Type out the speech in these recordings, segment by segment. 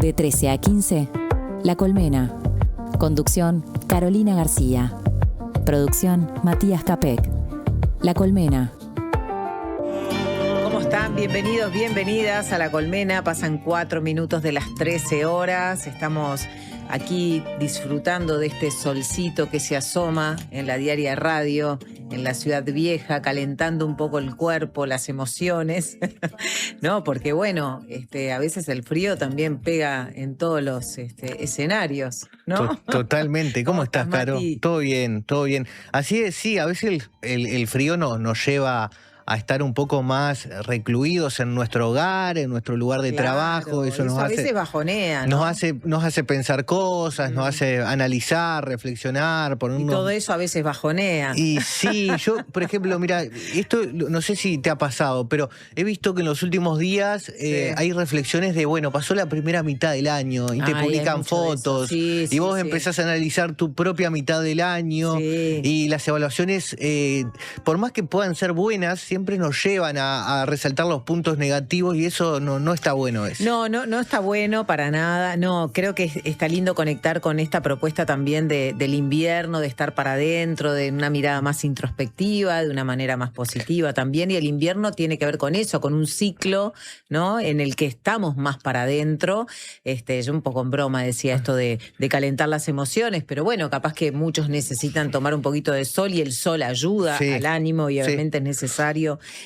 De 13 a 15, La Colmena. Conducción, Carolina García. Producción, Matías Capek. La Colmena. ¿Cómo están? Bienvenidos, bienvenidas a La Colmena. Pasan 4 minutos de las 13 horas. Estamos aquí disfrutando de este solcito que se asoma en la Diaria Radio, en la Ciudad Vieja, calentando un poco el cuerpo, las emociones, ¿no? Porque bueno, a veces el frío también pega en todos los escenarios, ¿no? Totalmente. ¿Cómo estás, Caro? Mati? Todo bien, todo bien. Así es, sí, a veces el frío nos lleva a estar un poco más recluidos en nuestro hogar, en nuestro lugar de trabajo. Eso nos a hace, veces bajonea, ¿no? nos hace pensar cosas, nos hace analizar, reflexionar. Y todo eso a veces bajonea. Y sí, yo, por ejemplo, mira, esto no sé si te ha pasado, pero he visto que en los últimos días hay reflexiones de, bueno, pasó la primera mitad del año y te publican fotos, sí, y vos empezás a analizar tu propia mitad del año, y las evaluaciones, por más que puedan ser buenas, siempre nos llevan a resaltar los puntos negativos, y eso no está bueno. No está bueno para nada. No, creo que está lindo conectar con esta propuesta también del invierno, de estar para adentro, de una mirada más introspectiva, de una manera más positiva también. Y el invierno tiene que ver con eso, con un ciclo, ¿no? En el que estamos más para adentro. Yo un poco en broma decía esto de calentar las emociones, pero bueno, capaz que muchos necesitan tomar un poquito de sol y el sol ayuda al ánimo y obviamente es necesario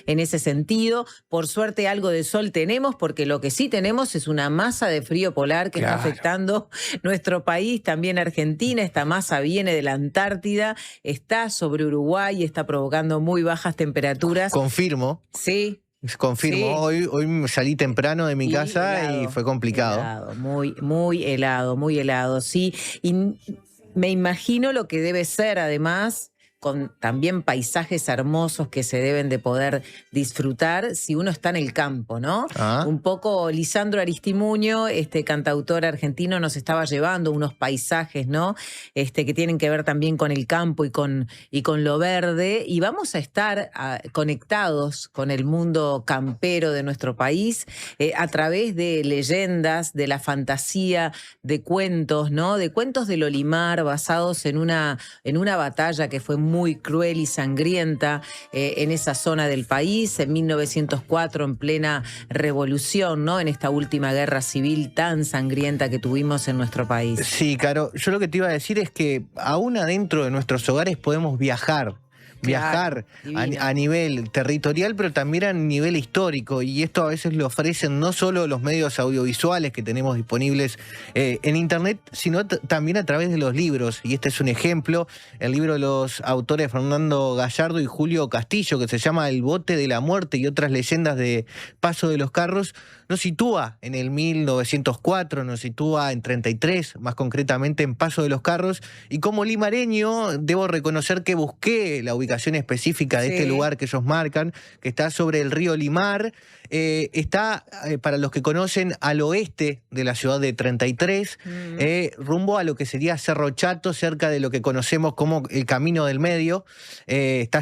en ese sentido. Por suerte algo de sol tenemos, porque lo que sí tenemos es una masa de frío polar que está afectando nuestro país, también Argentina. Esta masa viene de la Antártida, está sobre Uruguay y está provocando muy bajas temperaturas. Confirmo. Sí. Confirmo, sí. Hoy salí temprano de mi casa helado, y fue complicado. Helado, muy helado, sí. Y me imagino lo que debe ser, además, con también paisajes hermosos que se deben de poder disfrutar si uno está en el campo, ¿no? Un poco Lisandro Aristimuño, cantautor argentino, nos estaba llevando unos paisajes, ¿no? Que tienen que ver también con el campo y con lo verde, y vamos a estar conectados con el mundo campero de nuestro país a través de leyendas, de la fantasía, de cuentos, ¿no? De cuentos del Olimar basados en una batalla que fue muy cruel y sangrienta en esa zona del país, en 1904, en plena revolución, ¿no? En esta última guerra civil tan sangrienta que tuvimos en nuestro país. Sí, Caro, yo lo que te iba a decir es que aún adentro de nuestros hogares podemos viajar a nivel territorial, pero también a nivel histórico, y esto a veces lo ofrecen no solo los medios audiovisuales que tenemos disponibles en internet, sino también a través de los libros, y este es un ejemplo, el libro de los autores Fernando Gallardo y Julio Castillo, que se llama El bote de la muerte y otras leyendas de Paso de los Carros, nos sitúa en el 1904, nos sitúa en 33, más concretamente en Paso de los Carros, y como limareño debo reconocer que busqué la ubicación específica de este lugar que ellos marcan, que está sobre el río Limar. Está, para los que conocen, al oeste de la ciudad de 33, rumbo a lo que sería Cerro Chato, cerca de lo que conocemos como el Camino del Medio. Está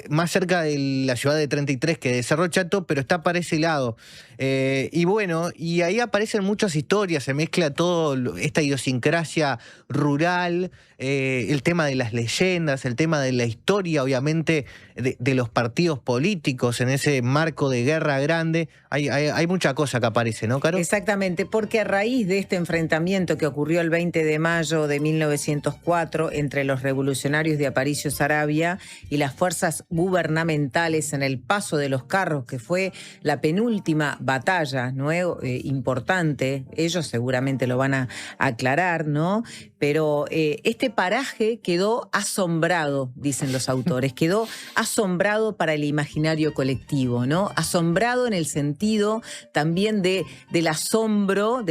más cerca de la ciudad de 33 que de Cerro Chato, pero está para ese lado. Y bueno, y ahí aparecen muchas historias, se mezcla todo esta idiosincrasia rural, el tema de las leyendas, el tema de la historia, obviamente, de los partidos políticos en ese marco de guerra grande. Hay mucha cosa que aparece, ¿no, Caro? Exactamente, porque a raíz de este enfrentamiento que ocurrió el 20 de mayo de 1904 entre los revolucionarios de Aparicio Saravia y las fuerzas gubernamentales en el Paso de los Carros, que fue la penúltima batalla, ¿no? Importante, ellos seguramente lo van a aclarar, ¿no? Pero este paraje quedó asombrado, dicen los autores, quedó asombrado para el imaginario colectivo, ¿no? Asombrado en el sentido también del asombro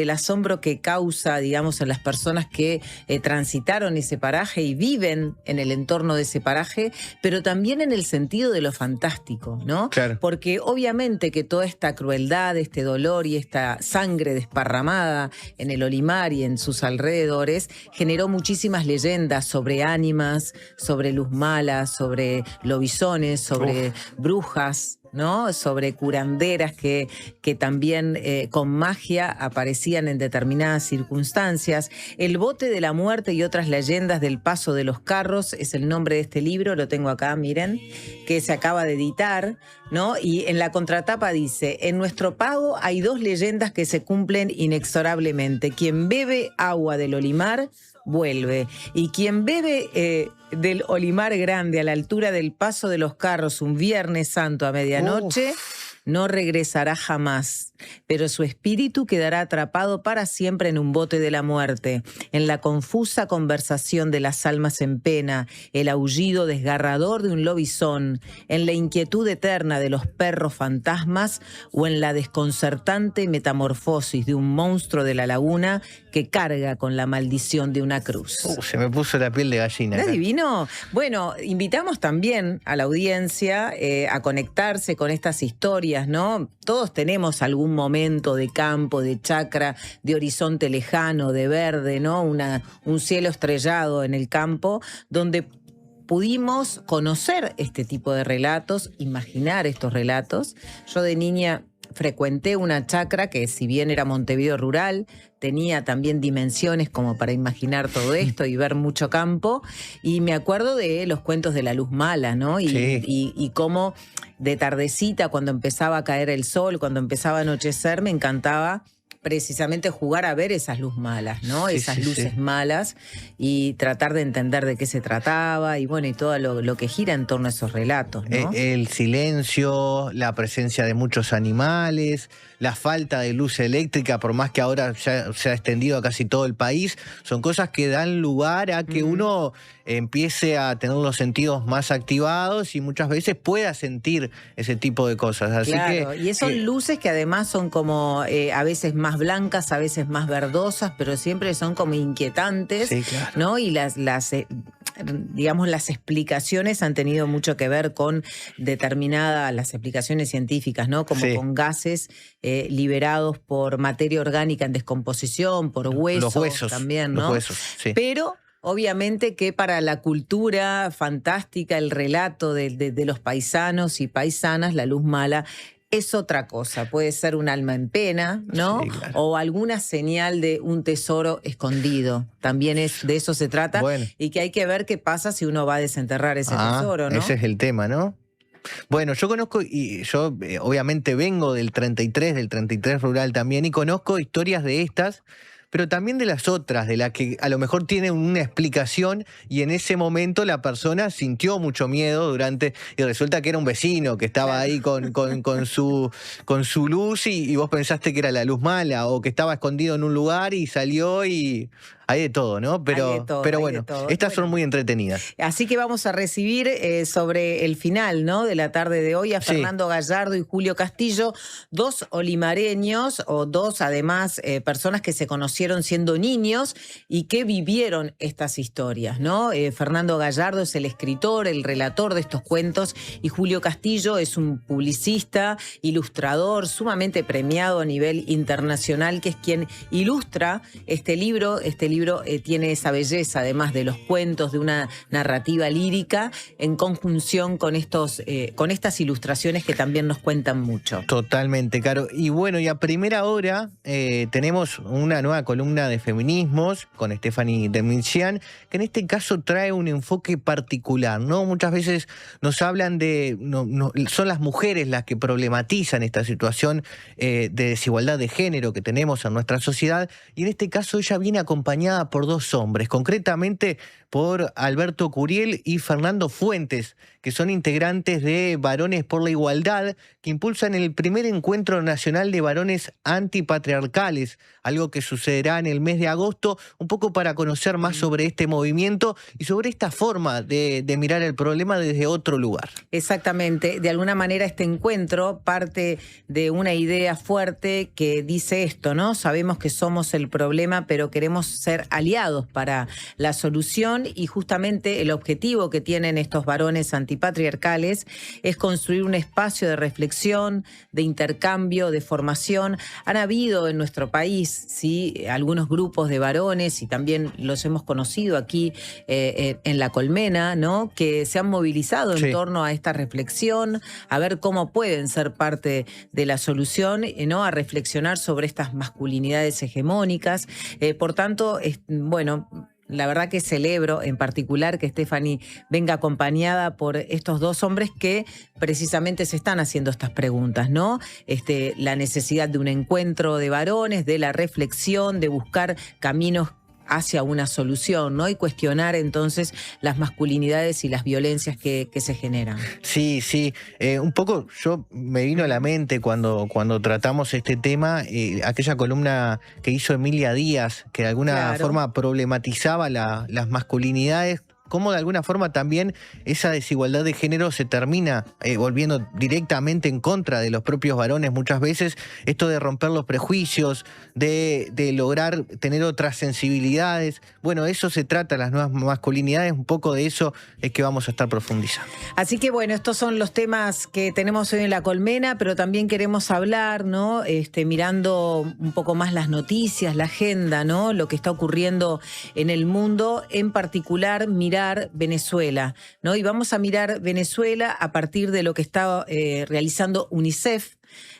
que causa, digamos, en las personas que transitaron ese paraje y viven en el entorno de ese paraje, pero también en el sentido de lo fantástico, ¿no? Claro. Porque obviamente que toda esta crueldad, este dolor y esta sangre desparramada en el Olimar y en sus alrededores generó muchísimas leyendas sobre ánimas, sobre luz mala, sobre lobisones, sobre brujas, ¿no? Sobre curanderas que también con magia aparecían en determinadas circunstancias. El bote de la muerte y otras leyendas del paso de los carros es el nombre de este libro, lo tengo acá, miren, que se acaba de editar, ¿no? Y en la contratapa dice: en nuestro pago hay 2 leyendas que se cumplen inexorablemente. Quien bebe agua del Olimar vuelve, y quien bebe del Olimar Grande a la altura del paso de los carros un Viernes Santo a medianoche, no regresará jamás, pero su espíritu quedará atrapado para siempre en un bote de la muerte, en la confusa conversación de las almas en pena, el aullido desgarrador de un lobizón, en la inquietud eterna de los perros fantasmas o en la desconcertante metamorfosis de un monstruo de la laguna que carga con la maldición de una cruz. Se me puso la piel de gallina. ¿No es divino? Bueno, invitamos también a la audiencia a conectarse con estas historias, ¿no? Todos tenemos algún momento de campo, de chacra, de horizonte lejano, de verde, ¿no? Un cielo estrellado en el campo, donde pudimos conocer este tipo de relatos, imaginar estos relatos. Yo de niña frecuenté una chacra que, si bien era Montevideo rural, tenía también dimensiones como para imaginar todo esto y ver mucho campo. Y me acuerdo de los cuentos de la luz mala, ¿no? Y cómo de tardecita, cuando empezaba a caer el sol, cuando empezaba a anochecer, me encantaba precisamente jugar a ver esas luces malas, ¿no? Esas luces malas, y tratar de entender de qué se trataba y bueno, y todo lo que gira en torno a esos relatos, ¿no? El silencio, la presencia de muchos animales, la falta de luz eléctrica, por más que ahora ya se ha extendido a casi todo el país, son cosas que dan lugar a que uno empiece a tener los sentidos más activados y muchas veces pueda sentir ese tipo de cosas. Así claro, y son luces que además son como a veces más blancas, a veces más verdosas, pero siempre son como inquietantes, claro, ¿no? Y digamos, las explicaciones han tenido mucho que ver con las explicaciones científicas, ¿no? Como con gases liberados por materia orgánica en descomposición, por huesos, los huesos también, ¿no? Los huesos, sí. Pero obviamente que para la cultura fantástica, el relato de los paisanos y paisanas, la luz mala es otra cosa. Puede ser un alma en pena, ¿no? Sí, claro. O alguna señal de un tesoro escondido. También de eso se trata. Bueno. Y que hay que ver qué pasa si uno va a desenterrar ese tesoro, ¿no? Ese es el tema, ¿no? Bueno, yo conozco, y yo obviamente vengo del 33 rural también, y conozco historias de estas, pero también de las otras, de las que a lo mejor tienen una explicación y en ese momento la persona sintió mucho miedo y resulta que era un vecino que estaba ahí con su luz y vos pensaste que era la luz mala, o que estaba escondido en un lugar y salió y... Hay de todo, ¿no? Pero bueno, estas son muy entretenidas. Así que vamos a recibir sobre el final, ¿no?, de la tarde de hoy a Fernando Gallardo y Julio Castillo, 2 olimareños, o 2 además personas que se conocieron siendo niños y que vivieron estas historias, ¿no? Fernando Gallardo es el escritor, el relator de estos cuentos, y Julio Castillo es un publicista, ilustrador, sumamente premiado a nivel internacional, que es quien ilustra este libro. Este libro tiene esa belleza, además de los cuentos, de una narrativa lírica, en conjunción con estas ilustraciones que también nos cuentan mucho. Totalmente, Caro. Y bueno, y a primera hora tenemos una nueva columna de feminismos con Stephanie Demichian, que en este caso trae un enfoque particular, ¿no? Muchas veces nos hablan son las mujeres las que problematizan esta situación de desigualdad de género que tenemos en nuestra sociedad, y en este caso ella viene acompañada por 2 hombres, concretamente por Alberto Curiel y Fernando Fuentes, que son integrantes de Varones por la Igualdad, que impulsan el primer encuentro nacional de varones antipatriarcales, algo que sucederá en el mes de agosto, un poco para conocer más sobre este movimiento y sobre esta forma de mirar el problema desde otro lugar. Exactamente. De alguna manera este encuentro parte de una idea fuerte que dice esto, ¿no? Sabemos que somos el problema, pero queremos ser aliados para la solución, solución, y justamente el objetivo que tienen estos varones antipatriarcales es construir un espacio de reflexión, de intercambio, de formación. Han habido en nuestro país, ¿sí?, algunos grupos de varones, y también los hemos conocido aquí en La Colmena, ¿no?, que se han movilizado en torno a esta reflexión, a ver cómo pueden ser parte de la solución, ¿no?, a reflexionar sobre estas masculinidades hegemónicas. Por tanto, bueno, la verdad que celebro en particular que Stephanie venga acompañada por estos dos hombres que precisamente se están haciendo estas preguntas, ¿no? La necesidad de un encuentro de varones, de la reflexión, de buscar caminos hacia una solución, ¿no? Y cuestionar entonces las masculinidades y las violencias que se generan. Sí, sí. Un poco yo me vino a la mente cuando tratamos este tema, aquella columna que hizo Emilia Díaz, que de alguna forma problematizaba las masculinidades, cómo de alguna forma también esa desigualdad de género se termina volviendo directamente en contra de los propios varones muchas veces. Esto de romper los prejuicios, de lograr tener otras sensibilidades. Bueno, eso se trata, las nuevas masculinidades, un poco de eso es que vamos a estar profundizando. Así que bueno, estos son los temas que tenemos hoy en La Colmena, pero también queremos hablar, ¿no? Mirando un poco más las noticias, la agenda, ¿no? Lo que está ocurriendo en el mundo, en particular mirar Venezuela, ¿no? Y vamos a mirar Venezuela a partir de lo que está realizando UNICEF,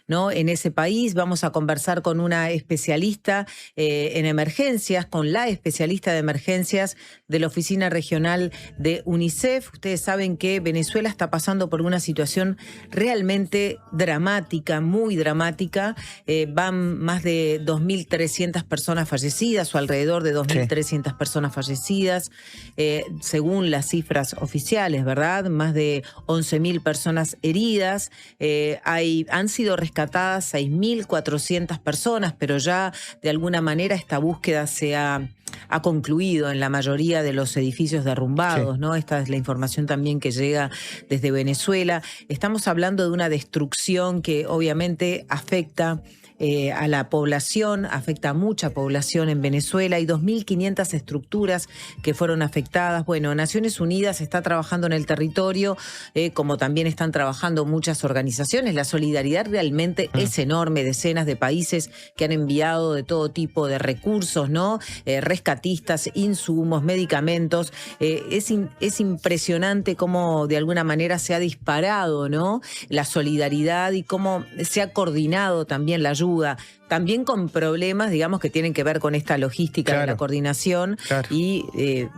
¿no? En ese país. Vamos a conversar con una especialista en emergencias, con la especialista de emergencias de la Oficina Regional de UNICEF. Ustedes saben que Venezuela está pasando por una situación realmente dramática, muy dramática. Van más de 2.300 personas fallecidas, o alrededor de 2.300 personas fallecidas, según las cifras oficiales, ¿verdad? Más de 11.000 personas heridas. Han sido rescatadas 6.400 personas, pero ya de alguna manera esta búsqueda se ha concluido en la mayoría de los edificios derrumbados, ¿no? Esta es la información también que llega desde Venezuela. Estamos hablando de una destrucción que obviamente afecta a la población, afecta a mucha población en Venezuela. Hay 2.500 estructuras que fueron afectadas. Bueno, Naciones Unidas está trabajando en el territorio, como también están trabajando muchas organizaciones. La solidaridad realmente es enorme, decenas de países que han enviado de todo tipo de recursos, ¿no? Rescatistas, insumos, medicamentos. Es impresionante cómo de alguna manera se ha disparado, ¿no?, la solidaridad, y cómo se ha coordinado también la ayuda, también con problemas, digamos, que tienen que ver con esta logística de la coordinación. Y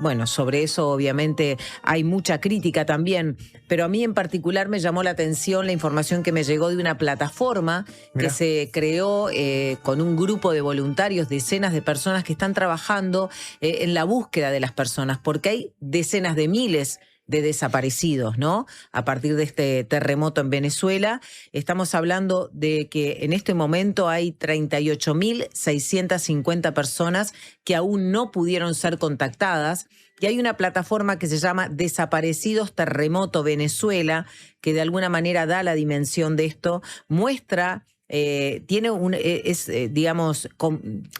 bueno, sobre eso obviamente hay mucha crítica también, pero a mí en particular me llamó la atención la información que me llegó de una plataforma que se creó con un grupo de voluntarios, decenas de personas que están trabajando en la búsqueda de las personas, porque hay decenas de miles de desaparecidos, ¿no? A partir de este terremoto en Venezuela, estamos hablando de que en este momento hay 38.650 personas que aún no pudieron ser contactadas, y hay una plataforma que se llama Desaparecidos Terremoto Venezuela, que de alguna manera da la dimensión de esto, muestra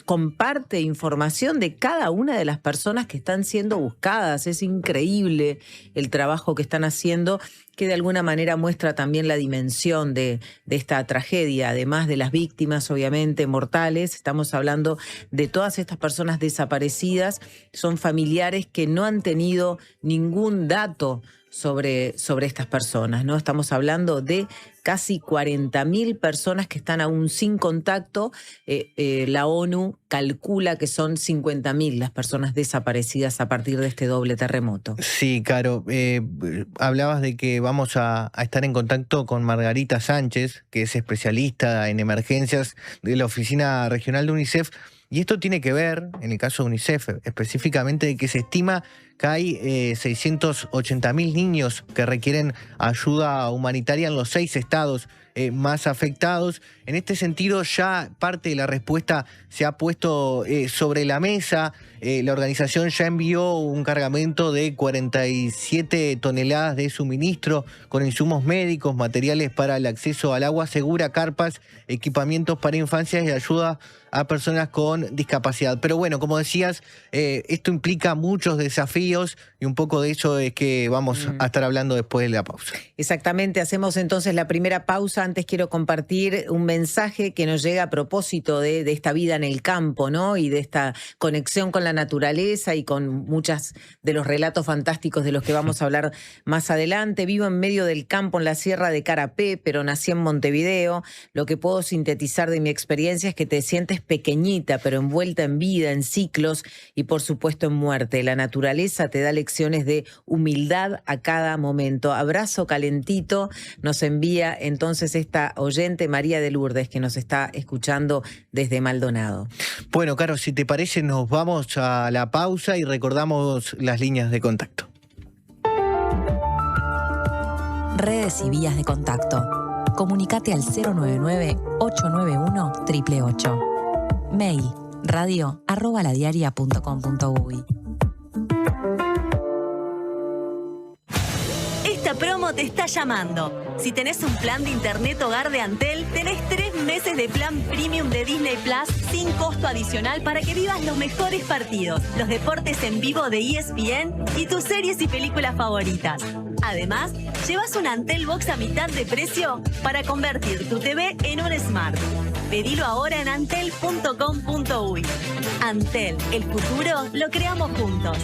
comparte información de cada una de las personas que están siendo buscadas. Es increíble el trabajo que están haciendo, que de alguna manera muestra también la dimensión de esta tragedia, además de las víctimas obviamente mortales. Estamos hablando de todas estas personas desaparecidas, son familiares que no han tenido ningún dato sobre estas personas, ¿no? Estamos hablando de casi 40.000 personas que están aún sin contacto. La ONU calcula que son 50.000 las personas desaparecidas a partir de este doble terremoto. Sí, Caro, hablabas de que vamos a estar en contacto con Margarita Sánchez, que es especialista en emergencias de la Oficina Regional de UNICEF. Y esto tiene que ver, en el caso de UNICEF específicamente, de que se estima que hay 680.000 niños que requieren ayuda humanitaria en los 6 estados más afectados. En este sentido, ya parte de la respuesta se ha puesto sobre la mesa. La organización ya envió un cargamento de 47 toneladas de suministro con insumos médicos, materiales para el acceso al agua segura, carpas, equipamientos para infancias y ayuda a personas con discapacidad. Pero bueno, como decías, esto implica muchos desafíos y un poco de eso es que vamos a estar hablando después de la pausa. Exactamente, hacemos entonces la primera pausa. Antes quiero compartir un mensaje que nos llega a propósito de esta vida en el campo, ¿no? Y de esta conexión con la naturaleza y con muchas de los relatos fantásticos de los que vamos a hablar más adelante. Vivo en medio del campo en la sierra de Carapé, pero nací en Montevideo. Lo que puedo sintetizar de mi experiencia es que te sientes pequeñita, pero envuelta en vida, en ciclos y por supuesto en muerte. La naturaleza te da lecciones de humildad a cada momento. Abrazo calentito nos envía entonces esta oyente María de Lourdes, que nos está escuchando desde Maldonado. Bueno, Caro, si te parece, nos vamos a la pausa y recordamos las líneas de contacto. Redes y vías de contacto. Comunicate al 099-891-888. Mail radio@ladiaria.com.uy. Esta promo te está llamando. Si tenés un plan de internet hogar de Antel, tenés 3 meses de plan premium de Disney Plus sin costo adicional para que vivas los mejores partidos, los deportes en vivo de ESPN y tus series y películas favoritas. Además, llevas un Antel Box a mitad de precio para convertir tu TV en un Smart. Pedilo ahora en antel.com.uy. Antel, el futuro lo creamos juntos.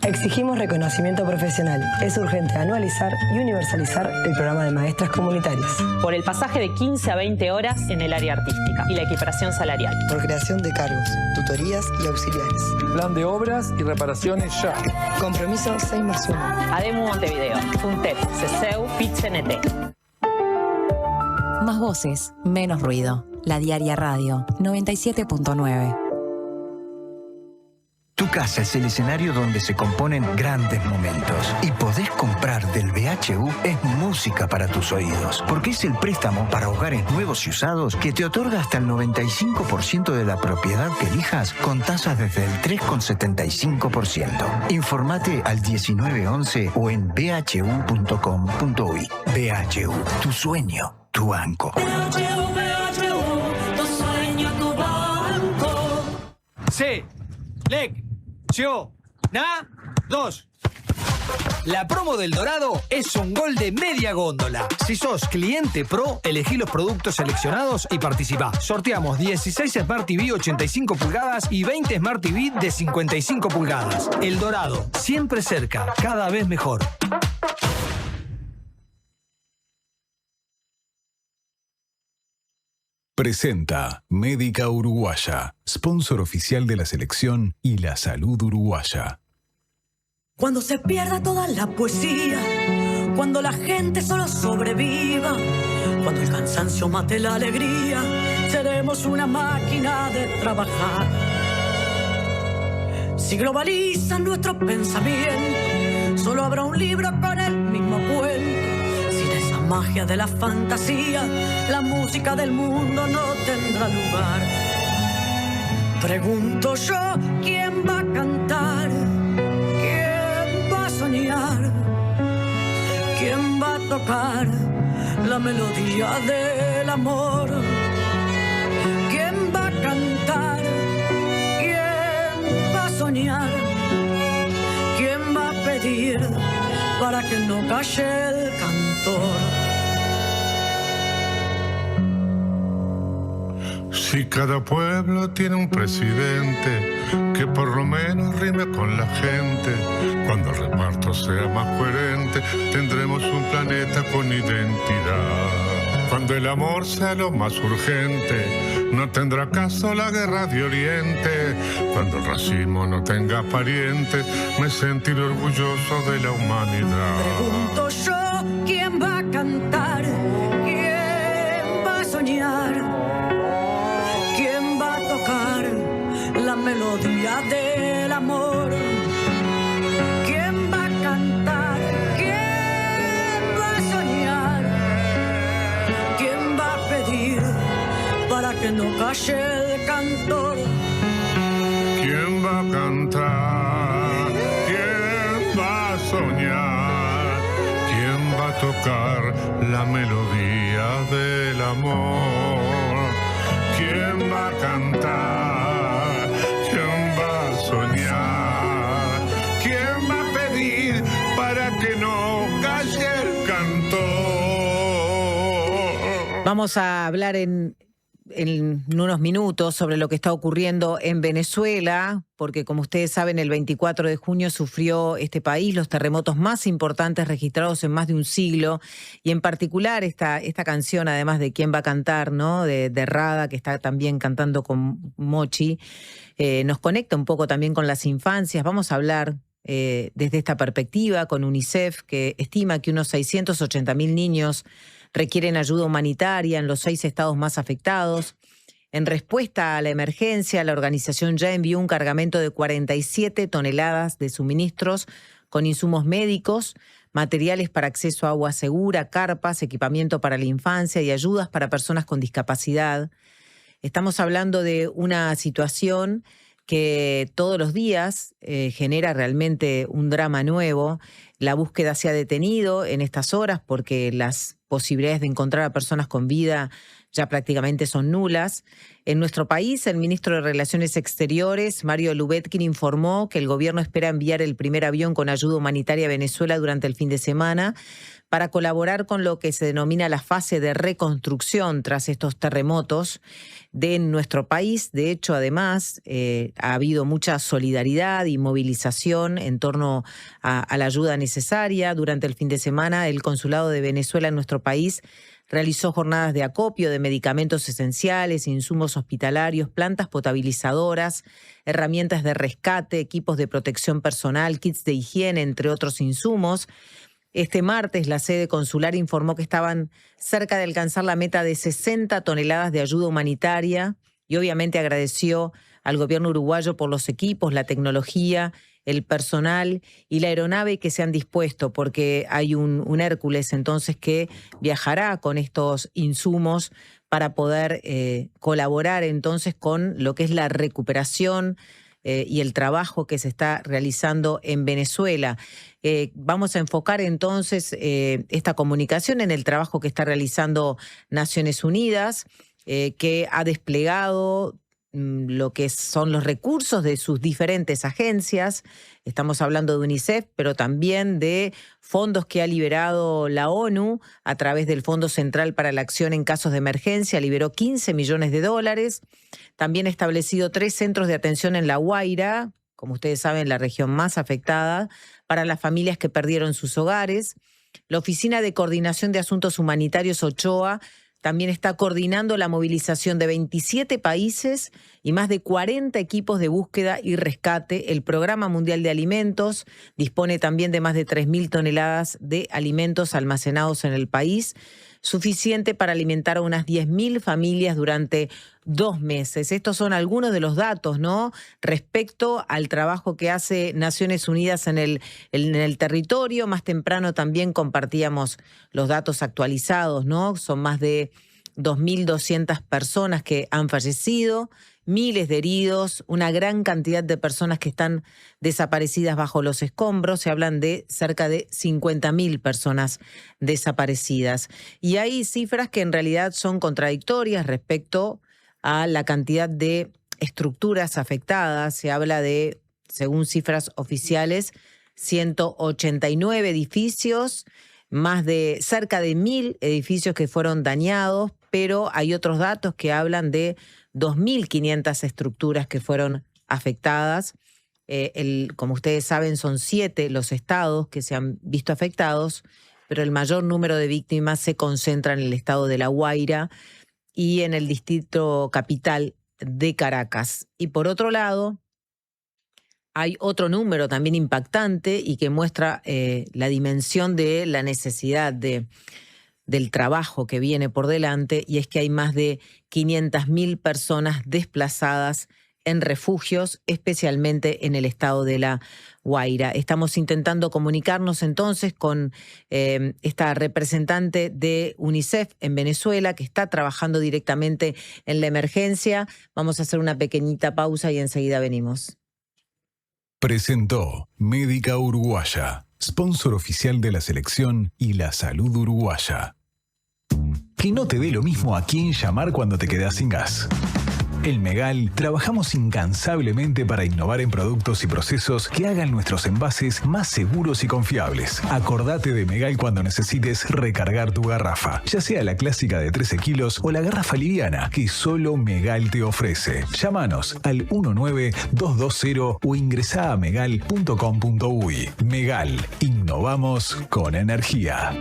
Exigimos reconocimiento profesional. Es urgente anualizar y universalizar el programa de maestras comunitarias. Por el pasaje de 15 a 20 horas en el área artística y la equiparación salarial. Por creación de cargos, tutorías y auxiliares. Plan de obras y reparaciones ya. Compromiso 6+1. ADEMU Montevideo, FUNTEP, CESEU, PIT-CNT. Más voces, menos ruido. La Diaria Radio 97.9. Tu casa es el escenario donde se componen grandes momentos. Y podés comprar del BHU es música para tus oídos. Porque es el préstamo para hogares nuevos y usados que te otorga hasta el 95% de la propiedad que elijas con tasas desde el 3,75%. Informate al 1911 o en bhu.com.uy. BHU, tu sueño, tu banco. Tu sueño, tu banco. Sí. Dos. La promo del Dorado es un gol de media góndola. Si sos cliente pro, elegí los productos seleccionados y participá. Sorteamos 16 Smart TV 85 pulgadas y 20 Smart TV de 55 pulgadas. El Dorado, siempre cerca, cada vez mejor. Presenta Médica Uruguaya, sponsor oficial de la selección y la salud uruguaya. Cuando se pierda toda la poesía, cuando la gente solo sobreviva, cuando el cansancio mate la alegría, seremos una máquina de trabajar. Si globalizan nuestro pensamiento, solo habrá un libro con el mismo cuento. Sin esa magia de la fantasía, la música del mundo no tendrá lugar. Pregunto yo, ¿quién va a cantar? ¿Quién va a soñar? ¿Quién va a tocar la melodía del amor? ¿Quién va a cantar? ¿Quién va a soñar? ¿Quién va a pedir para que no calle el cantor? Si cada pueblo tiene un presidente que por lo menos rime con la gente, cuando el reparto sea más coherente, tendremos un planeta con identidad. Cuando el amor sea lo más urgente, no tendrá caso la guerra de Oriente. Cuando el racismo no tenga pariente, me sentiré orgulloso de la humanidad. Pregunto yo, ¿quién va a cantar? ¿Quién va a soñar? ¿Quién va a tocar la melodía del amor? ¿Quién va a cantar? ¿Quién va a soñar? ¿Quién va a pedir para que no calle el cantor? ¿Quién va a cantar? ¿Quién va a soñar? ¿Quién va a tocar la melodía del amor? ¿Quién va a cantar? ¿Quién va a soñar? ¿Quién va a pedir para que no calle el cantor? Vamos a hablar en unos minutos sobre lo que está ocurriendo en Venezuela, porque como ustedes saben, el 24 de junio sufrió este país los terremotos más importantes registrados en más de un siglo, y en particular esta canción, además de ¿Quién va a cantar?, ¿no?, de Rada, que está también cantando con Mochi, nos conecta un poco también con las infancias. Vamos a hablar desde esta perspectiva con UNICEF, que estima que unos 680.000 niños requieren ayuda humanitaria en los 6 estados más afectados. En respuesta a la emergencia, la organización ya envió un cargamento de 47 toneladas de suministros con insumos médicos, materiales para acceso a agua segura, carpas, equipamiento para la infancia y ayudas para personas con discapacidad. Estamos hablando de una situación que todos los días genera realmente un drama nuevo. La búsqueda se ha detenido en estas horas porque las posibilidades de encontrar a personas con vida ya prácticamente son nulas. En nuestro país, el ministro de Relaciones Exteriores, Mario Lubetkin, informó que el gobierno espera enviar el primer avión con ayuda humanitaria a Venezuela durante el fin de semana para colaborar con lo que se denomina la fase de reconstrucción tras estos terremotos de nuestro país. De hecho, además, ha habido mucha solidaridad y movilización en torno a la ayuda necesaria. Durante el fin de semana, el Consulado de Venezuela en nuestro país realizó jornadas de acopio de medicamentos esenciales, insumos hospitalarios, plantas potabilizadoras, herramientas de rescate, equipos de protección personal, kits de higiene, entre otros insumos. Este martes, la sede consular informó que estaban cerca de alcanzar la meta de 60 toneladas de ayuda humanitaria y obviamente agradeció al gobierno uruguayo por los equipos, la tecnología, el personal y la aeronave que se han dispuesto, porque hay un Hércules entonces que viajará con estos insumos para poder colaborar entonces con lo que es la recuperación y el trabajo que se está realizando en Venezuela. Vamos a enfocar entonces esta comunicación en el trabajo que está realizando Naciones Unidas, que ha desplegado lo que son los recursos de sus diferentes agencias. Estamos hablando de UNICEF, pero también de fondos que ha liberado la ONU a través del Fondo Central para la Acción en Casos de Emergencia. Liberó $15 millones. También ha establecido 3 centros de atención en La Guaira, como ustedes saben, la región más afectada, para las familias que perdieron sus hogares. La Oficina de Coordinación de Asuntos Humanitarios, OCHOA, también está coordinando la movilización de 27 países y más de 40 equipos de búsqueda y rescate. El Programa Mundial de Alimentos dispone también de más de 3.000 toneladas de alimentos almacenados en el país, suficiente para alimentar a unas 10.000 familias durante 2 meses. Estos son algunos de los datos, ¿no?, respecto al trabajo que hace Naciones Unidas en el territorio. Más temprano también compartíamos los datos actualizados, ¿no? Son más de 2.200 personas que han fallecido, miles de heridos, una gran cantidad de personas que están desaparecidas bajo los escombros. Se hablan de cerca de 50.000 personas desaparecidas. Y hay cifras que en realidad son contradictorias respecto a la cantidad de estructuras afectadas. Se habla de, según cifras oficiales, 189 edificios, más de cerca de 1.000 edificios que fueron dañados, pero hay otros datos que hablan de 2.500 estructuras que fueron afectadas. Como ustedes saben, son 7 los estados que se han visto afectados, pero el mayor número de víctimas se concentra en el estado de La Guaira y en el distrito capital de Caracas. Y por otro lado, hay otro número también impactante y que muestra la dimensión de la necesidad del trabajo que viene por delante, y es que hay más de 500.000 personas desplazadas en refugios, especialmente en el estado de La Guaira. Estamos intentando comunicarnos entonces con esta representante de UNICEF en Venezuela que está trabajando directamente en la emergencia. Vamos a hacer una pequeñita pausa y enseguida venimos. Presentó Médica Uruguaya, sponsor oficial de la selección y la salud uruguaya. Que no te dé lo mismo a quién llamar cuando te quedas sin gas. En Megal trabajamos incansablemente para innovar en productos y procesos que hagan nuestros envases más seguros y confiables. Acordate de Megal cuando necesites recargar tu garrafa, ya sea la clásica de 13 kilos o la garrafa liviana que solo Megal te ofrece. Llámanos al 19220 o ingresá a megal.com.uy. Megal, innovamos con energía.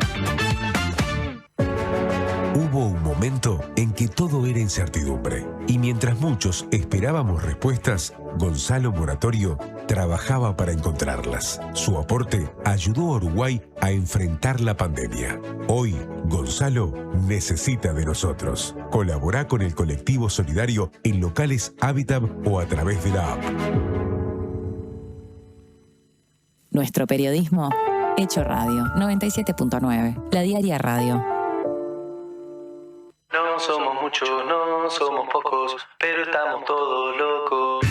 Hubo un momento en que todo era incertidumbre y mientras muchos esperábamos respuestas, Gonzalo Moratorio trabajaba para encontrarlas. Su aporte ayudó a Uruguay a enfrentar la pandemia. Hoy, Gonzalo necesita de nosotros. Colaborá con el colectivo solidario en locales Habitat o a través de la app. Nuestro periodismo hecho radio. 97.9. La Diaria Radio. No somos muchos, no somos pocos, pero estamos todos locos.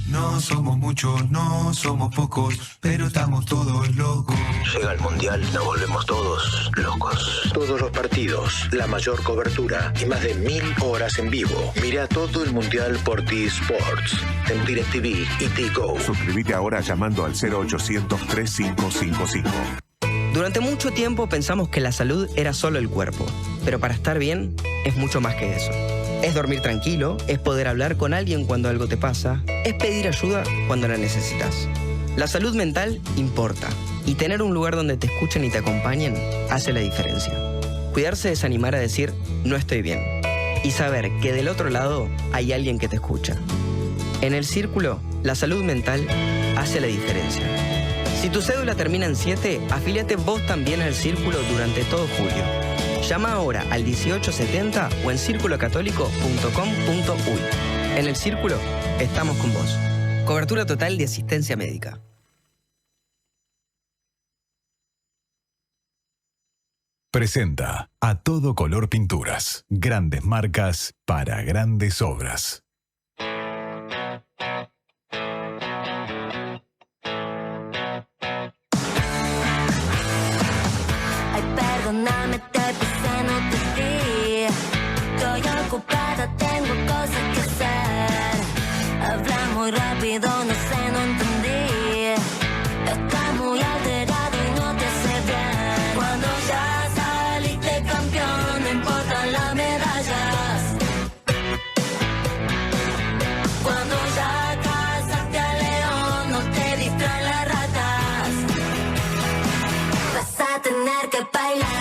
No somos muchos, no somos pocos, pero estamos todos locos. Llega el Mundial, nos volvemos todos locos. Todos los partidos, la mayor cobertura y más de 1000 horas en vivo. Mira todo el Mundial por T-Sports, en DirecTV y T-Go. Suscríbete ahora llamando al 0800-3555. Durante mucho tiempo pensamos que la salud era solo el cuerpo, pero para estar bien es mucho más que eso. Es dormir tranquilo, es poder hablar con alguien cuando algo te pasa, es pedir ayuda cuando la necesitas. La salud mental importa, y tener un lugar donde te escuchen y te acompañen hace la diferencia. Cuidarse es animar a decir, no estoy bien, y saber que del otro lado hay alguien que te escucha. En el Círculo, la salud mental hace la diferencia. Si tu cédula termina en 7, afíliate vos también al Círculo durante todo julio. Llama ahora al 1870 o en circulocatólico.com.uy. En el Círculo estamos con vos. Cobertura total de asistencia médica. Presenta A Todo Color Pinturas. Grandes marcas para grandes obras. Perdóname, te pisé, no te vi. Estoy ocupada, tengo cosas que hacer. Habla muy rápido, no sé, no entendí. Estás muy alterado y no te hace bien. Cuando ya saliste campeón, no importan las medallas. Cuando ya cazaste al león, no te distraen las ratas. Vas a tener que bailar.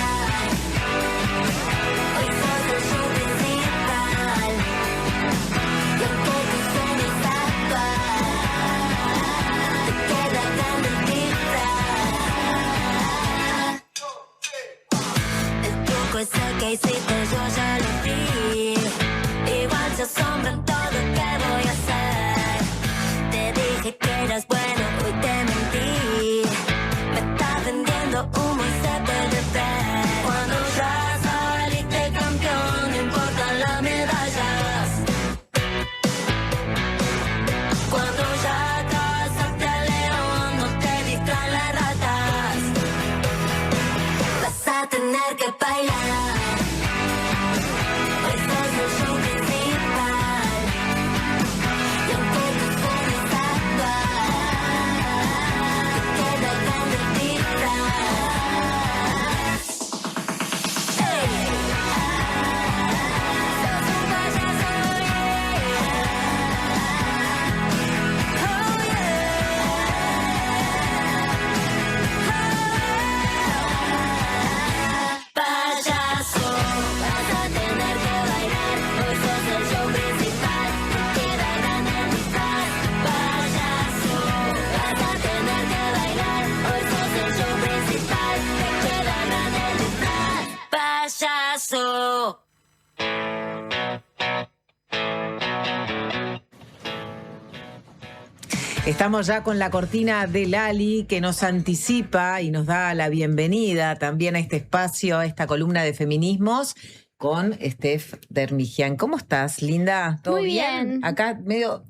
Estamos ya con la cortina de Lali que nos anticipa y nos da la bienvenida también a este espacio, a esta columna de feminismos con Steph Dermigian. ¿Cómo estás, linda? ¿Todo muy bien? Acá medio...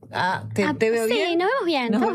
¿Te veo bien? Sí, nos vemos bien, todo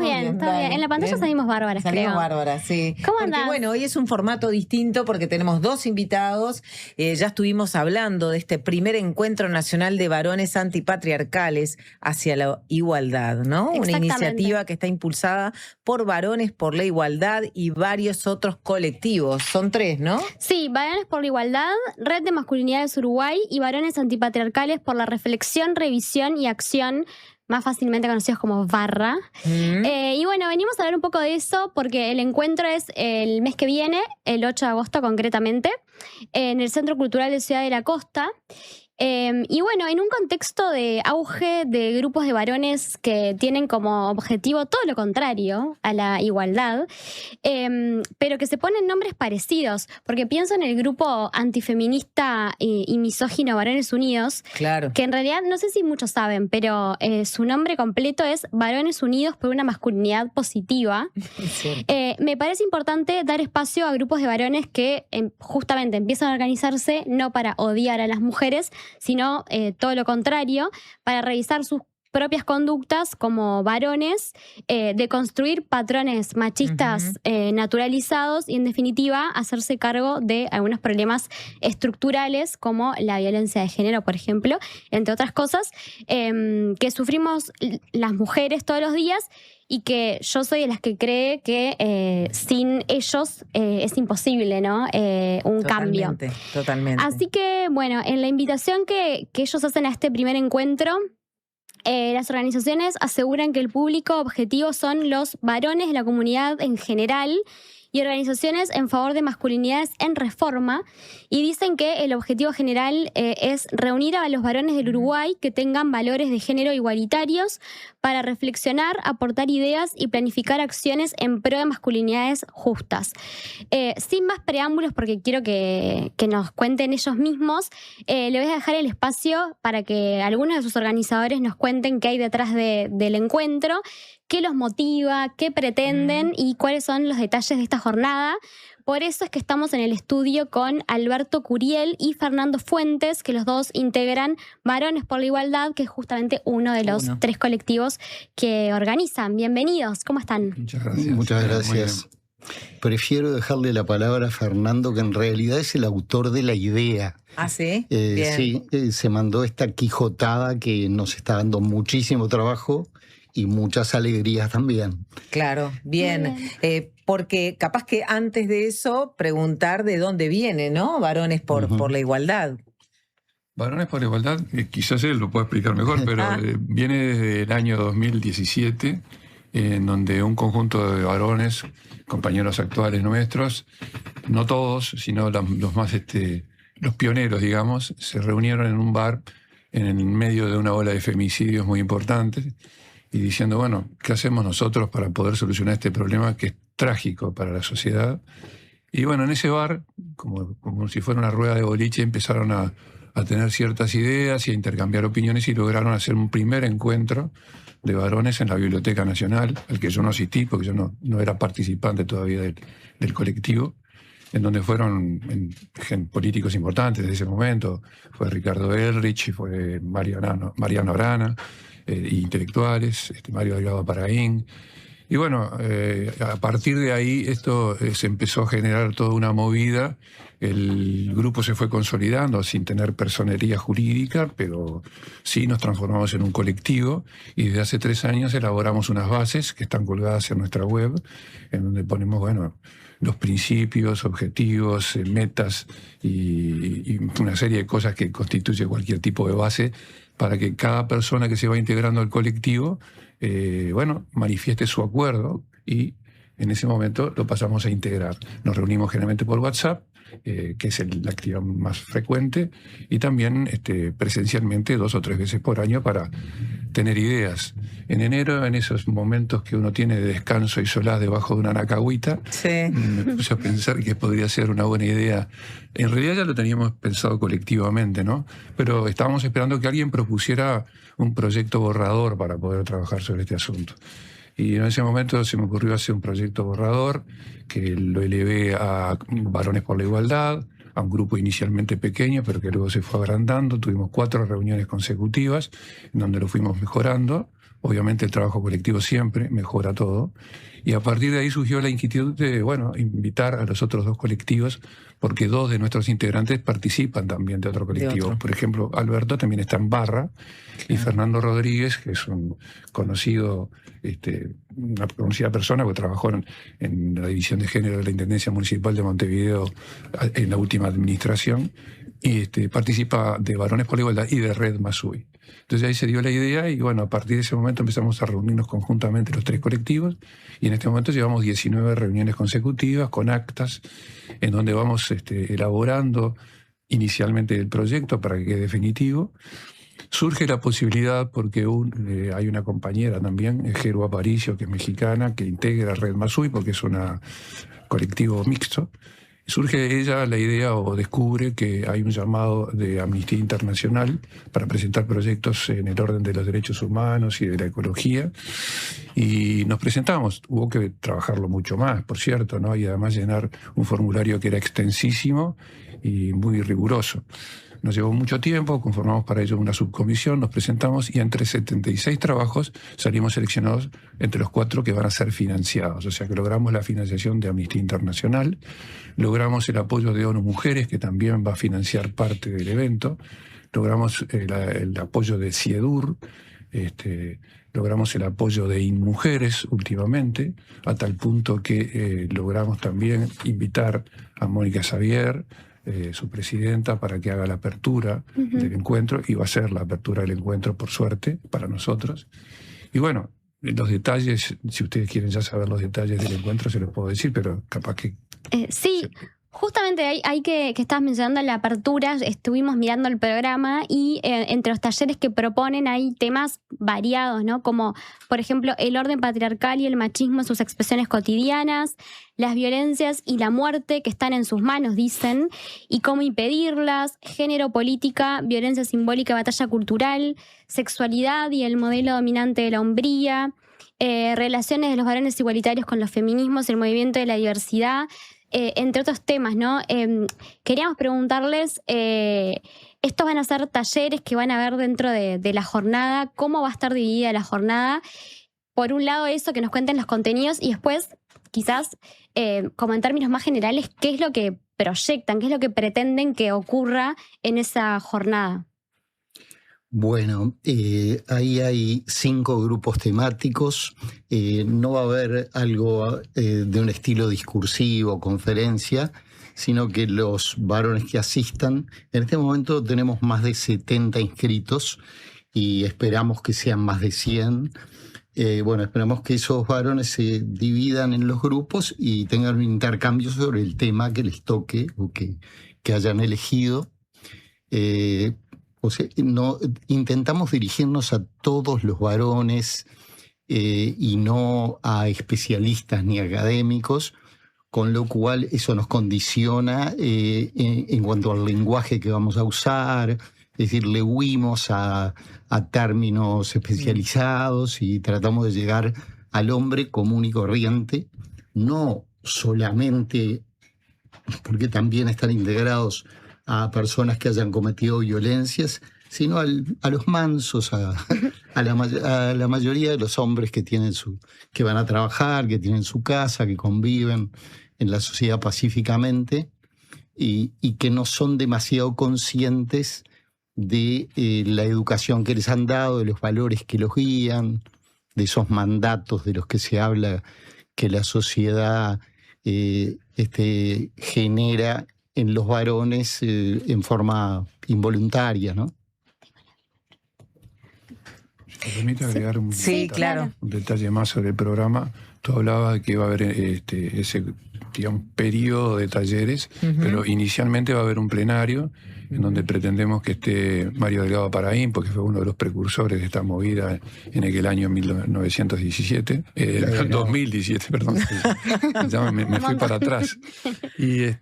bien. En la pantalla salimos bárbaras, Salimos bárbaras, sí. ¿Cómo andás? Porque bueno, hoy es un formato distinto porque tenemos dos invitados. Ya estuvimos hablando de este primer encuentro nacional de varones antipatriarcales hacia la igualdad, ¿no? Una iniciativa que está impulsada por Varones por la Igualdad y varios otros colectivos. Son 3, ¿no? Sí, Varones por la Igualdad, Red de Masculinidades Uruguay y Varones Antipatriarcales por la Reflexión, Revisión y Acción, más fácilmente conocidos como VARRA. Y bueno, venimos a hablar un poco de eso porque el encuentro es el mes que viene, el 8 de agosto concretamente, en el Centro Cultural de Ciudad de la Costa. Y bueno, en un contexto de auge de grupos de varones que tienen como objetivo todo lo contrario a la igualdad, pero que se ponen nombres parecidos, porque pienso en el grupo antifeminista y misógino Varones Unidos, claro, que en realidad no sé si muchos saben, pero su nombre completo es Varones Unidos por una Masculinidad Positiva. Sí. Me parece importante dar espacio a grupos de varones que justamente empiezan a organizarse no para odiar a las mujeres, sino todo lo contrario, para revisar sus propias conductas como varones, de construir patrones machistas naturalizados y en definitiva hacerse cargo de algunos problemas estructurales como la violencia de género, por ejemplo, entre otras cosas, que sufrimos las mujeres todos los días y que yo soy de las que cree que sin ellos es imposible, ¿no? Un cambio. Totalmente. Así que, bueno, en la invitación que ellos hacen a este primer encuentro, las organizaciones aseguran que el público objetivo son los varones de la comunidad en general y organizaciones en favor de masculinidades en reforma, y dicen que el objetivo general es reunir a los varones del Uruguay que tengan valores de género igualitarios para reflexionar, aportar ideas y planificar acciones en pro de masculinidades justas. Sin más preámbulos, porque quiero que nos cuenten ellos mismos, le voy a dejar el espacio para que algunos de sus organizadores nos cuenten qué hay detrás del encuentro, qué los motiva, qué pretenden y cuáles son los detalles de esta jornada. Por eso es que estamos en el estudio con Alberto Curiel y Fernando Fuentes, que los dos integran Varones por la Igualdad, que es justamente uno de los 3 colectivos que organizan. Bienvenidos, ¿cómo están? Muchas gracias. Muchas gracias. Prefiero dejarle la palabra a Fernando, que en realidad es el autor de la idea. ¿Ah, sí? Bien. Sí, se mandó esta quijotada que nos está dando muchísimo trabajo y muchas alegrías también. Claro, bien. Porque capaz que antes de eso preguntar de dónde viene, ¿no? Varones por la Igualdad. Varones por la Igualdad, quizás él lo pueda explicar mejor, pero viene desde el año 2017, en donde un conjunto de varones, compañeros actuales nuestros, no todos, sino los más los pioneros, digamos, se reunieron en un bar en medio de una ola de femicidios muy importantes, y diciendo, bueno, ¿qué hacemos nosotros para poder solucionar este problema que es trágico para la sociedad? Y bueno, en ese bar, como si fuera una rueda de boliche, empezaron a tener ciertas ideas y a intercambiar opiniones y lograron hacer un primer encuentro de varones en la Biblioteca Nacional, al que yo no asistí porque yo no era participante todavía del colectivo, en donde fueron políticos importantes de ese momento. Fue Ricardo Elrich, fue Mariano Arana, intelectuales, Mario Delgado Paraín. Y bueno, a partir de ahí esto se empezó a generar toda una movida. El grupo se fue consolidando sin tener personería jurídica, pero sí nos transformamos en un colectivo y desde hace 3 años elaboramos unas bases que están colgadas en nuestra web, en donde ponemos, bueno, los principios, objetivos, metas y una serie de cosas que constituye cualquier tipo de base para que cada persona que se va integrando al colectivo, bueno, manifieste su acuerdo y en ese momento lo pasamos a integrar. Nos reunimos generalmente por WhatsApp, que es la actividad más frecuente, y también presencialmente 2 o 3 veces por año para tener ideas. En enero, en esos momentos que uno tiene de descanso y solaz debajo de una anacahuita, me puse a pensar que podría ser una buena idea. En realidad ya lo teníamos pensado colectivamente, ¿no? Pero estábamos esperando que alguien propusiera un proyecto borrador para poder trabajar sobre este asunto. Y en ese momento se me ocurrió hacer un proyecto borrador que lo elevé a Varones por la Igualdad, a un grupo inicialmente pequeño, pero que luego se fue agrandando. Tuvimos 4 reuniones consecutivas en donde lo fuimos mejorando. Obviamente el trabajo colectivo siempre mejora todo. Y a partir de ahí surgió la inquietud de, bueno, invitar a los otros 2 colectivos, porque 2 de nuestros integrantes participan también de otro colectivo. Por ejemplo, Alberto también está en Barra, y Fernando Rodríguez, que es un conocido, una conocida persona que trabajó en la División de Género de la Intendencia Municipal de Montevideo en la última administración, y participa de Varones por la Igualdad y de Red Masui. Entonces ahí se dio la idea y bueno, a partir de ese momento empezamos a reunirnos conjuntamente los 3 colectivos y en este momento llevamos 19 reuniones consecutivas con actas en donde vamos elaborando inicialmente el proyecto para que quede definitivo. Surge la posibilidad, porque hay una compañera también, Jeru Aparicio, que es mexicana, que integra Red Masui porque es un colectivo mixto. Surge ella la idea o descubre que hay un llamado de Amnistía Internacional para presentar proyectos en el orden de los derechos humanos y de la ecología. Y nos presentamos. Hubo que trabajarlo mucho más, por cierto, ¿no? Y además llenar un formulario que era extensísimo y muy riguroso. Nos llevó mucho tiempo, conformamos para ello una subcomisión, nos presentamos y entre 76 trabajos salimos seleccionados entre los 4 que van a ser financiados. O sea que logramos la financiación de Amnistía Internacional, logramos el apoyo de ONU Mujeres, que también va a financiar parte del evento, logramos el apoyo de CIEDUR, logramos el apoyo de InMujeres últimamente, a tal punto que logramos también invitar a Mónica Xavier, su presidenta, para que haga la apertura del encuentro, y va a ser la apertura del encuentro, por suerte, para nosotros. Y bueno, los detalles, si ustedes quieren ya saber los detalles del encuentro, se los puedo decir, pero capaz que... Sí, justamente hay que estabas mencionando la apertura, estuvimos mirando el programa y entre los talleres que proponen hay temas variados, ¿no? Como, por ejemplo, el orden patriarcal y el machismo en sus expresiones cotidianas, las violencias y la muerte que están en sus manos, dicen, y cómo impedirlas, género, política, violencia simbólica, batalla cultural, sexualidad y el modelo dominante de la hombría, relaciones de los varones igualitarios con los feminismos, el movimiento de la diversidad, entre otros temas, ¿no? Queríamos preguntarles, estos van a ser talleres que van a haber dentro de la jornada, ¿cómo va a estar dividida la jornada? Por un lado eso, que nos cuenten los contenidos y después quizás como en términos más generales, ¿qué es lo que proyectan, qué es lo que pretenden que ocurra en esa jornada? Bueno, ahí hay 5 grupos temáticos. No va a haber algo de un estilo discursivo, conferencia, sino que los varones que asistan, en este momento tenemos más de 70 inscritos y esperamos que sean más de 100. Bueno, esperamos que esos varones se dividan en los grupos y tengan un intercambio sobre el tema que les toque o que hayan elegido. O sea, intentamos dirigirnos a todos los varones y no a especialistas ni académicos, con lo cual eso nos condiciona en cuanto al lenguaje que vamos a usar. Es decir, le huimos a términos especializados y tratamos de llegar al hombre común y corriente, no solamente porque también están integrados a personas que hayan cometido violencias, sino a los mansos, a la mayoría de los hombres que van a trabajar, que tienen su casa, que conviven en la sociedad pacíficamente y que no son demasiado conscientes de la educación que les han dado, de los valores que los guían, de esos mandatos de los que se habla que la sociedad genera en los varones en forma involuntaria, ¿no? Si me permite agregar un detalle más sobre el programa. Tú hablabas de que iba a haber ese, digamos, periodo de talleres, pero inicialmente va a haber un plenario en donde pretendemos que esté Mario Delgado Paraín, porque fue uno de los precursores de esta movida en aquel año 1917, 2017, perdón. Ya me fui para atrás.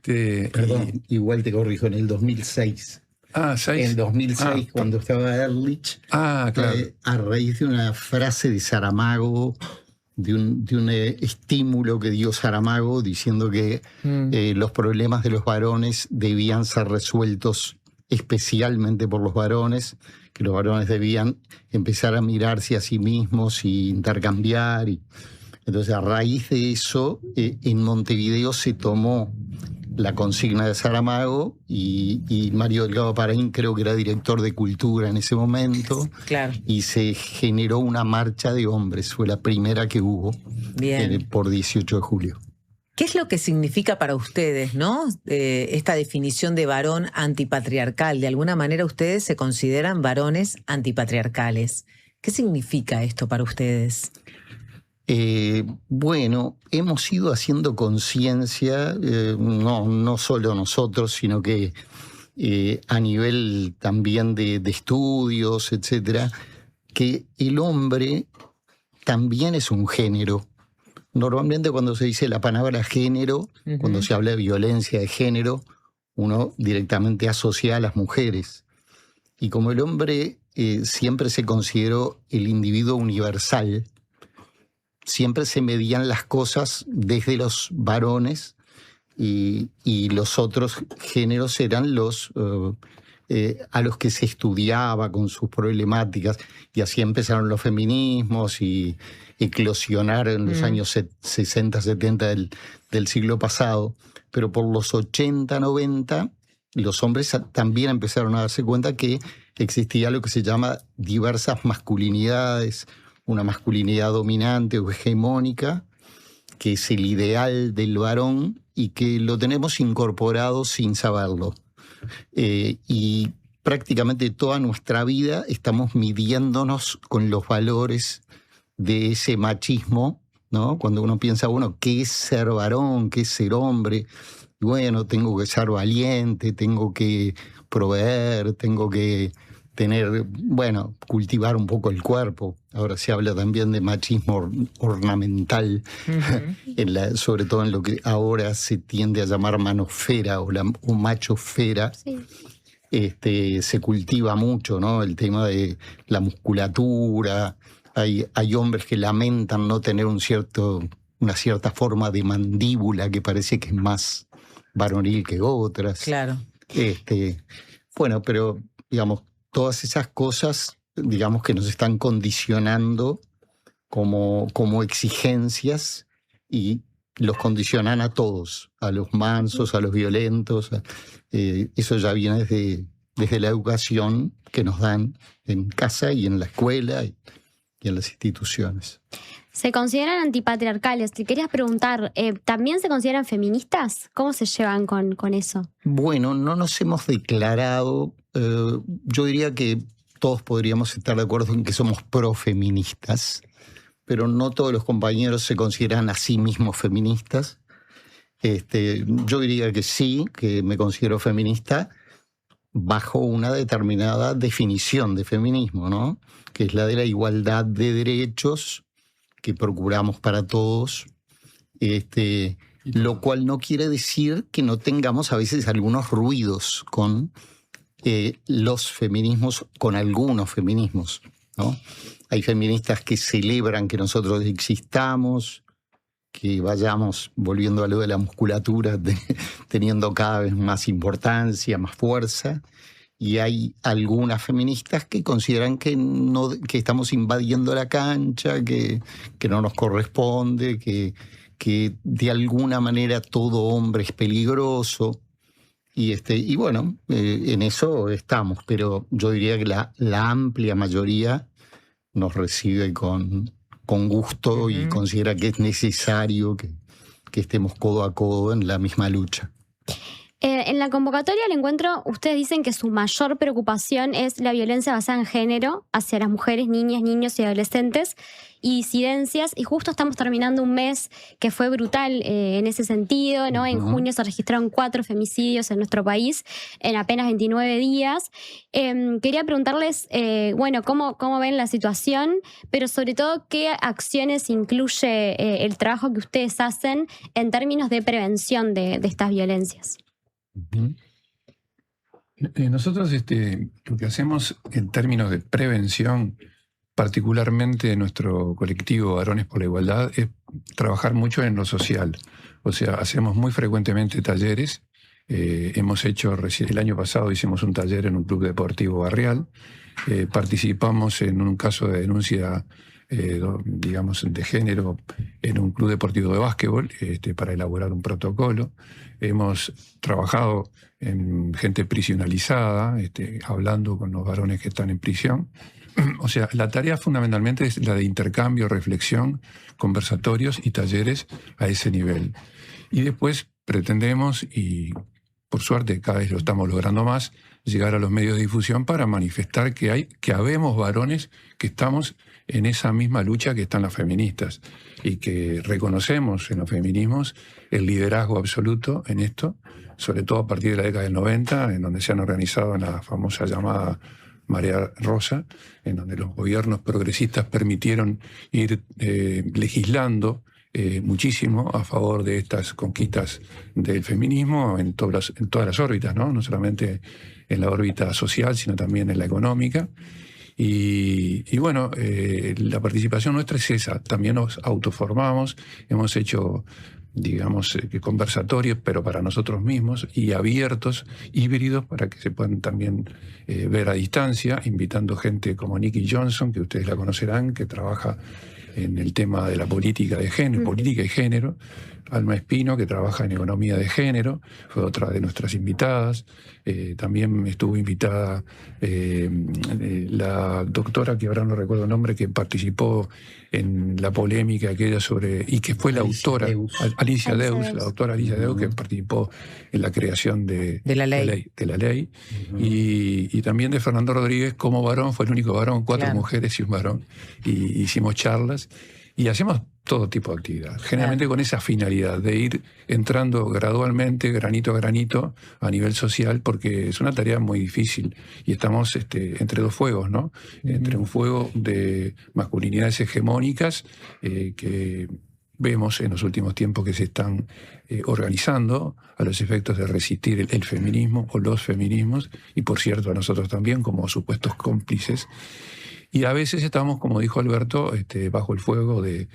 Perdón, igual te corrijo, en el 2006. En 2006, cuando estaba Ehrlich, claro. A raíz de una frase de Saramago un estímulo que dio Saramago diciendo que los problemas de los varones debían ser resueltos especialmente por los varones, que los varones debían empezar a mirarse a sí mismos y intercambiar. Entonces, a raíz de eso, en Montevideo se tomó la consigna de Saramago y Mario Delgado Paraín creo que era director de Cultura en ese momento. Claro. Y se generó una marcha de hombres, fue la primera que hubo por 18 de julio. ¿Qué es lo que significa para ustedes, ¿no? Esta definición de varón antipatriarcal? De alguna manera ustedes se consideran varones antipatriarcales. ¿Qué significa esto para ustedes? Bueno, hemos ido haciendo conciencia, no solo nosotros, sino que a nivel también de estudios, etcétera, que el hombre también es un género. Normalmente cuando se dice la palabra género, cuando se habla de violencia de género, uno directamente asocia a las mujeres. Y como el hombre siempre se consideró el individuo universal, siempre se medían las cosas desde los varones y los otros géneros eran los a los que se estudiaba con sus problemáticas, y así empezaron los feminismos y eclosionaron en los años 60, 70 del siglo pasado. Pero por los 80, 90, los hombres también empezaron a darse cuenta que existía lo que se llama diversas masculinidades, una masculinidad dominante o hegemónica, que es el ideal del varón y que lo tenemos incorporado sin saberlo. Y prácticamente toda nuestra vida estamos midiéndonos con los valores de ese machismo, ¿no? Cuando uno piensa, bueno, ¿qué es ser varón? ¿Qué es ser hombre? Bueno, tengo que ser valiente, tengo que proveer, tengo que cultivar un poco el cuerpo. Ahora se habla también de machismo ornamental, sobre todo en lo que ahora se tiende a llamar manofera o machofera. Sí. Se cultiva mucho, ¿no? El tema de la musculatura. Hay hombres que lamentan no tener una cierta forma de mandíbula que parece que es más varonil que otras. Claro. Bueno, pero digamos, todas esas cosas, digamos, que nos están condicionando como exigencias, y los condicionan a todos, a los mansos, a los violentos. Eso ya viene desde la educación que nos dan en casa y en la escuela y en las instituciones. Se consideran antipatriarcales. Te querías preguntar, ¿también se consideran feministas? ¿Cómo se llevan con eso? Bueno, no nos hemos declarado. Yo diría que todos podríamos estar de acuerdo en que somos profeministas, pero no todos los compañeros se consideran a sí mismos feministas. Yo diría que sí, que me considero feminista bajo una determinada definición de feminismo, ¿no? Que es la de la igualdad de derechos que procuramos para todos, lo cual no quiere decir que no tengamos a veces algunos ruidos con los feminismos, con algunos feminismos, ¿no? Hay feministas que celebran que nosotros existamos, que vayamos, volviendo a lo de la musculatura, teniendo cada vez más importancia, más fuerza. Y hay algunas feministas que consideran que estamos invadiendo la cancha, que no nos corresponde, que de alguna manera todo hombre es peligroso. Y bueno, en eso estamos, pero yo diría que la amplia mayoría nos recibe con gusto y considera que es necesario que estemos codo a codo en la misma lucha. En la convocatoria al encuentro, ustedes dicen que su mayor preocupación es la violencia basada en género hacia las mujeres, niñas, niños y adolescentes y disidencias. Y justo estamos terminando un mes que fue brutal en ese sentido, ¿no? En junio se registraron 4 femicidios en nuestro país en apenas 29 días. Quería preguntarles, cómo ven la situación, pero sobre todo qué acciones incluye el trabajo que ustedes hacen en términos de prevención de estas violencias. Nosotros lo que hacemos en términos de prevención particularmente nuestro colectivo Varones por la Igualdad, es trabajar mucho en lo social. O sea, hacemos muy frecuentemente talleres. Hemos hecho, el año pasado hicimos un taller en un club deportivo barrial. Participamos en un caso de denuncia, digamos, de género en un club deportivo de básquetbol para elaborar un protocolo. Hemos trabajado en gente prisionalizada, hablando con los varones que están en prisión. O sea, la tarea fundamentalmente es la de intercambio, reflexión, conversatorios y talleres a ese nivel. Y después pretendemos, y por suerte cada vez lo estamos logrando más, llegar a los medios de difusión para manifestar que habemos varones que estamos en esa misma lucha que están las feministas y que reconocemos en los feminismos el liderazgo absoluto en esto, sobre todo a partir de la década del 90, en donde se han organizado en la famosa llamada Marea Rosa, en donde los gobiernos progresistas permitieron ir legislando muchísimo a favor de estas conquistas del feminismo en todas las órbitas, ¿no? No solamente en la órbita social, sino también en la económica. Y bueno, la participación nuestra es esa. También nos autoformamos, hemos hecho, digamos, conversatorios, pero para nosotros mismos, y abiertos, híbridos, para que se puedan también ver a distancia, invitando gente como Nikki Johnson, que ustedes la conocerán, que trabaja en el tema de la política de género, política y género. Alma Espino, que trabaja en economía de género, fue otra de nuestras invitadas. También estuvo invitada la doctora, que ahora no recuerdo el nombre, que participó en la polémica aquella sobre, y que fue la autora, Alicia Deus, la doctora Alicia Deus, que participó en la creación de la ley. Y también de Fernando Rodríguez como varón, fue el único varón, 4 mujeres y un varón. Y hicimos charlas y hacemos todo tipo de actividad, generalmente con esa finalidad de ir entrando gradualmente, granito a granito, a nivel social, porque es una tarea muy difícil y estamos entre dos fuegos, ¿no? Entre un fuego de masculinidades hegemónicas que vemos en los últimos tiempos que se están organizando a los efectos de resistir el feminismo o los feminismos, y por cierto a nosotros también como supuestos cómplices. Y a veces estamos, como dijo Alberto, bajo el fuego de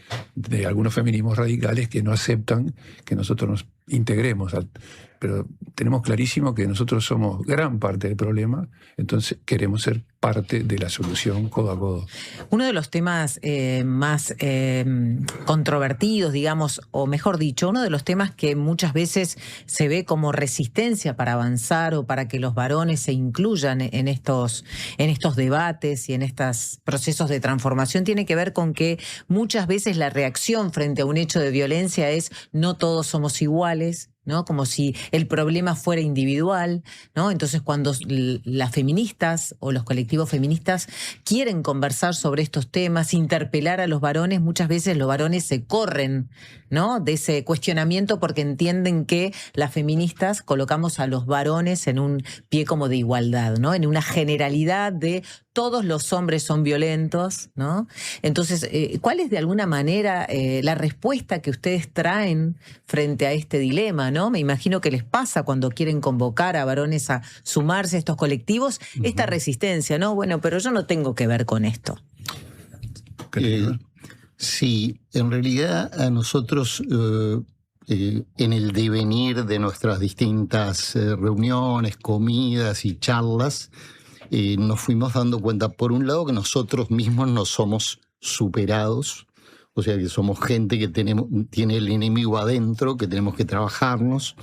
algunos feminismos radicales que no aceptan que nosotros nos integremos. Pero tenemos clarísimo que nosotros somos gran parte del problema, entonces queremos ser parte de la solución codo a codo. Uno de los temas más controvertidos, digamos, o mejor dicho, uno de los temas que muchas veces se ve como resistencia para avanzar o para que los varones se incluyan en estos debates y en estos procesos de transformación, tiene que ver con que muchas veces la reacción frente a un hecho de violencia es no todos somos iguales, ¿no? Como si el problema fuera individual, ¿no? Entonces, cuando las feministas o los colectivos feministas quieren conversar sobre estos temas, interpelar a los varones, muchas veces los varones se corren, ¿no? De ese cuestionamiento porque entienden que las feministas colocamos a los varones en un pie como de igualdad, ¿no? En una generalidad de todos los hombres son violentos, ¿no? Entonces, ¿cuál es de alguna manera la respuesta que ustedes traen frente a este dilema, ¿no? Me imagino que les pasa cuando quieren convocar a varones a sumarse a estos colectivos, esta resistencia, ¿no? Bueno, pero yo no tengo que ver con esto. Sí, en realidad a nosotros en el devenir de nuestras distintas reuniones, comidas y charlas, nos fuimos dando cuenta, por un lado, que nosotros mismos no somos superados, o sea, que somos gente que tiene el enemigo adentro, que tenemos que trabajarnos.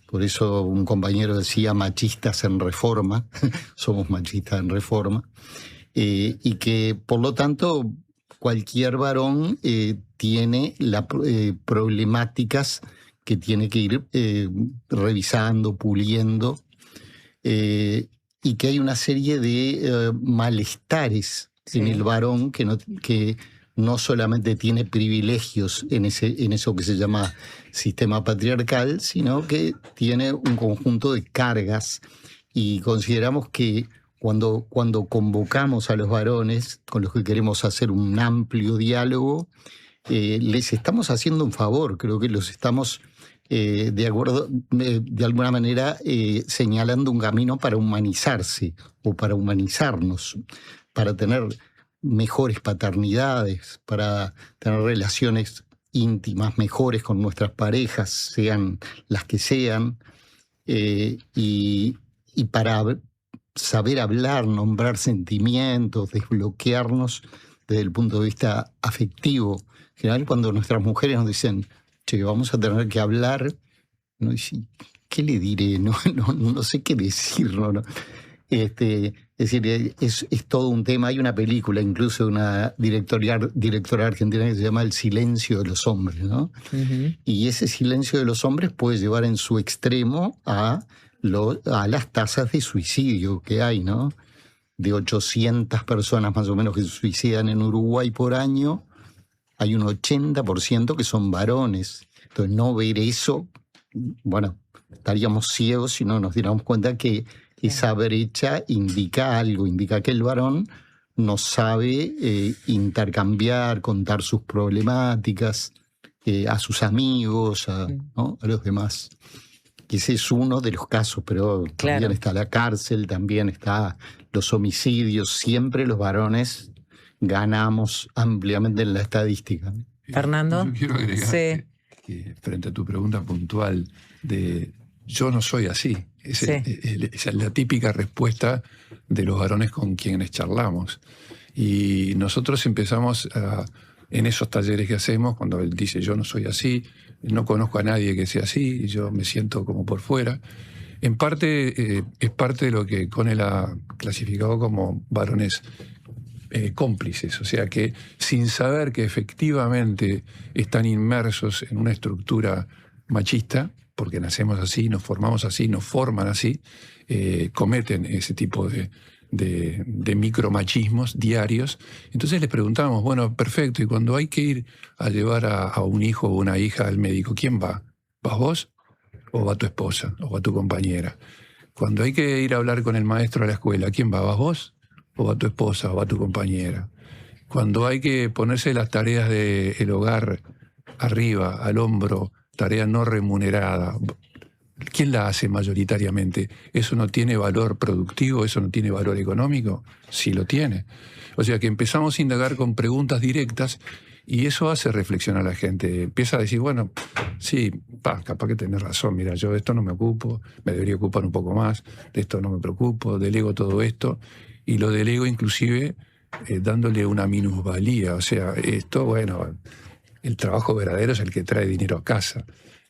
Por eso un compañero decía machistas en reforma, somos machistas en reforma, y que, por lo tanto, cualquier varón tiene problemáticas que tiene que ir revisando, puliendo, y que hay una serie de malestares en el varón que no solamente tiene privilegios en eso que se llama sistema patriarcal, sino que tiene un conjunto de cargas. Y consideramos que cuando convocamos a los varones con los que queremos hacer un amplio diálogo, les estamos haciendo un favor. Creo que los estamos de alguna manera señalando un camino para humanizarse o para humanizarnos, para tener mejores paternidades, para tener relaciones íntimas mejores con nuestras parejas, sean las que sean, y para saber hablar, nombrar sentimientos, desbloquearnos desde el punto de vista afectivo. En general, cuando nuestras mujeres nos dicen, che, vamos a tener que hablar, no dice, ¿qué le diré? No sé qué decir. No. Es decir, es todo un tema. Hay una película, incluso de una directora argentina, que se llama El silencio de los hombres, ¿no? Uh-huh. Y ese silencio de los hombres puede llevar en su extremo a las tasas de suicidio que hay, ¿no? De 800 personas más o menos que se suicidan en Uruguay por año, hay un 80% que son varones. Entonces, no ver eso, bueno, estaríamos ciegos si no nos diéramos cuenta que esa brecha indica algo, indica que el varón no sabe intercambiar, contar sus problemáticas a sus amigos, ¿no? A los demás. Ese es uno de los casos, pero también está la cárcel, también está los homicidios. Siempre los varones ganamos ampliamente en la estadística. Fernando. Yo quiero agregar que frente a tu pregunta puntual de yo no soy así. Esa es la típica respuesta de los varones con quienes charlamos. Y nosotros empezamos en esos talleres que hacemos, cuando él dice yo no soy así, no conozco a nadie que sea así, yo me siento como por fuera. En parte es parte de lo que Connell ha clasificado como varones cómplices, o sea que sin saber que efectivamente están inmersos en una estructura machista, porque nacemos así, nos formamos así, nos forman así, cometen ese tipo de micromachismos diarios. Entonces les preguntamos, bueno, perfecto, y cuando hay que ir a llevar a un hijo o una hija al médico, ¿quién va? ¿Vas vos o va tu esposa o va tu compañera? Cuando hay que ir a hablar con el maestro a la escuela, ¿quién va? ¿Vas vos o va tu esposa o va tu compañera? Cuando hay que ponerse las tareas del hogar arriba, al hombro, tarea no remunerada, ¿quién la hace mayoritariamente? ¿Eso no tiene valor productivo? ¿Eso no tiene valor económico? Sí lo tiene. O sea que empezamos a indagar con preguntas directas y eso hace reflexionar a la gente. Empieza a decir, bueno, sí, capaz que tenés razón, mira, yo de esto no me ocupo, me debería ocupar un poco más, de esto no me preocupo, delego todo esto, y lo delego inclusive dándole una minusvalía. O sea, esto, bueno, el trabajo verdadero es el que trae dinero a casa.